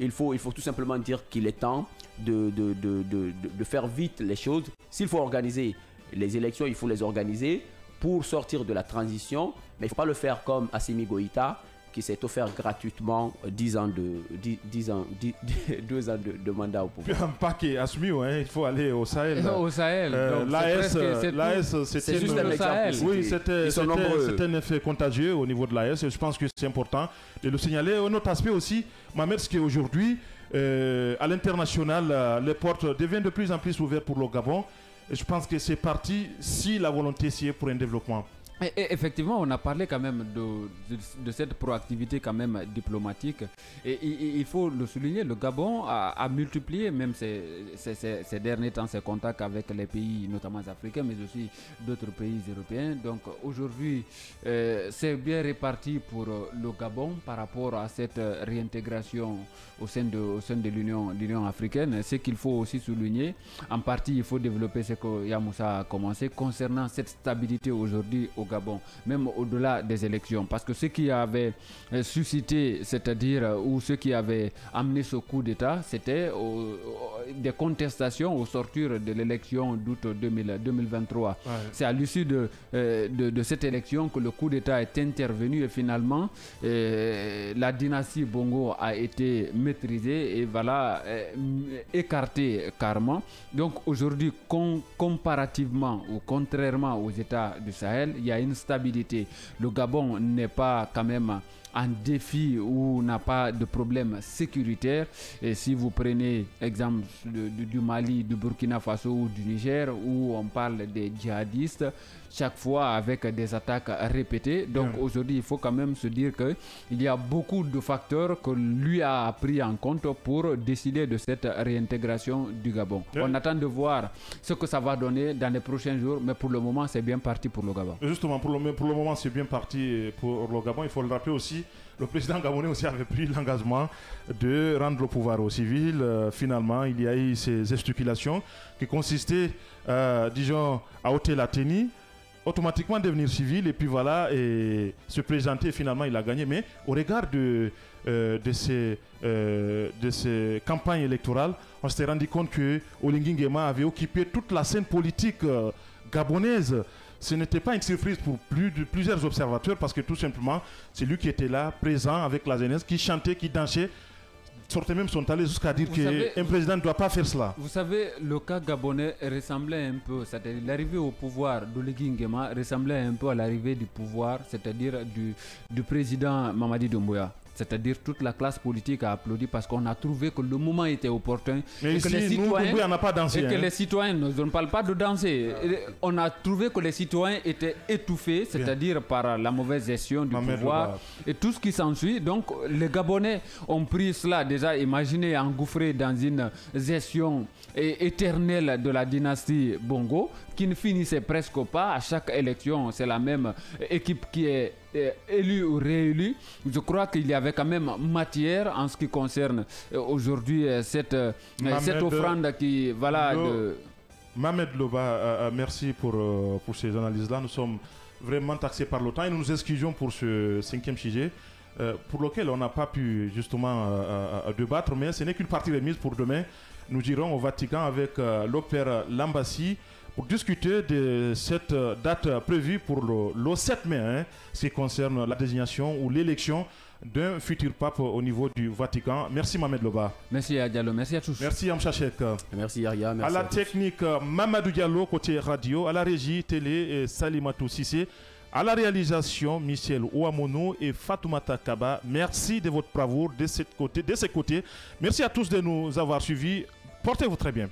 tout simplement dire qu'il est temps de faire vite les choses. S'il faut organiser les élections, il faut les organiser pour sortir de la transition, mais il ne faut pas le faire comme Assimi Goïta, qui s'est offert gratuitement 2 ans de mandat au pouvoir. Puis un paquet, Assimi, il faut aller au Sahel. Au Sahel. L'AS, c'est juste un exemple. Oui, c'était un effet contagieux au niveau de l'AS. Je pense que c'est important de le signaler. Un autre aspect aussi, Mohamed, c'est qu'aujourd'hui, à l'international, les portes deviennent de plus en plus ouvertes pour le Gabon. Et je pense que c'est parti si la volonté s'y est pour un développement. Et effectivement, on a parlé quand même de cette proactivité quand même diplomatique. Et il faut le souligner, le Gabon a multiplié même ces derniers temps ses contacts avec les pays, notamment africains, mais aussi d'autres pays européens. Donc aujourd'hui, c'est bien réparti pour le Gabon par rapport à cette réintégration au sein de l'Union africaine. Ce qu'il faut aussi souligner, en partie, il faut développer ce que Yamoussa a commencé concernant cette stabilité aujourd'hui au Gabon, même au-delà des élections, parce que ce qui avait suscité, c'est-à-dire ou ce qui avait amené ce coup d'État, c'était des contestations au sortir de l'élection d'août 2023. Ouais. C'est à l'issue de cette élection que le coup d'État est intervenu et finalement la dynastie Bongo a été maîtrisée et voilà, écartée carrément. Donc aujourd'hui, comparativement ou contrairement aux États du Sahel, il y a une stabilité. Le Gabon n'est pas quand même en défi ou n'a pas de problème sécuritaire. Et si vous prenez exemple du Mali, du Burkina Faso ou du Niger, où on parle des djihadistes, chaque fois avec des attaques répétées. Donc aujourd'hui, il faut quand même se dire qu'il y a beaucoup de facteurs que lui a pris en compte pour décider de cette réintégration du Gabon. On attend de voir ce que ça va donner dans les prochains jours, mais pour le moment, c'est bien parti pour le Gabon. Justement, pour le moment, c'est bien parti pour le Gabon. Il faut le rappeler aussi, aussi, le président gabonais aussi avait pris l'engagement de rendre le pouvoir aux civils. Finalement, il y a eu ces gesticulations qui consistaient, disons, à ôter la tenue, automatiquement devenir civil et puis voilà, et se présenter. Finalement, il a gagné. Mais au regard de ces campagnes électorales, on s'est rendu compte que Olingi Nguema avait occupé toute la scène politique gabonaise. Ce n'était pas une surprise pour plusieurs observateurs parce que tout simplement, c'est lui qui était là, présent avec la jeunesse, qui chantait, qui dansait. Sortait même sont allés jusqu'à dire qu'un président ne doit pas faire cela. Vous savez, le cas gabonais ressemblait un peu, c'est-à-dire l'arrivée au pouvoir d'Oligui Nguema ressemblait un peu à l'arrivée du pouvoir, c'est-à-dire du président Mamadi Doumbouya. C'est-à-dire toute la classe politique a applaudi parce qu'on a trouvé que le moment était opportun. Mais et ici, que les citoyens, n'a pas dansé. Et que les citoyens, on ne parle pas de danser. On a trouvé que les citoyens étaient étouffés, c'est-à-dire par la mauvaise gestion du pouvoir et tout ce qui s'ensuit. Donc les Gabonais ont pris cela déjà, imaginez, engouffrés dans une gestion éternelle de la dynastie Bongo qui ne finissait presque pas. À chaque élection, c'est la même équipe qui est élu ou réélu. Je crois qu'il y avait quand même matière en ce qui concerne aujourd'hui cette offrande qui voilà. Mohamed Loba, merci pour ces analyses-là. Nous sommes vraiment taxés par le temps et nous nous excusons pour ce 5e sujet pour lequel on n'a pas pu justement débattre, mais ce n'est qu'une partie remise pour demain. Nous irons au Vatican avec le père Lambassi pour discuter de cette date prévue pour le 7 mai, hein, ce qui concerne la désignation ou l'élection d'un futur pape au niveau du Vatican. Merci Mohamed Loba. Merci à Diallo, merci à tous. Merci Amcha Chek. Merci Yahya, merci à la technique Mamadou Diallo côté radio, à la régie télé Salimatou Sissé, à la réalisation Michel Ouamono et Fatoumata Kaba. Merci de votre bravoure de ces côtés. Merci à tous de nous avoir suivis. Portez-vous très bien.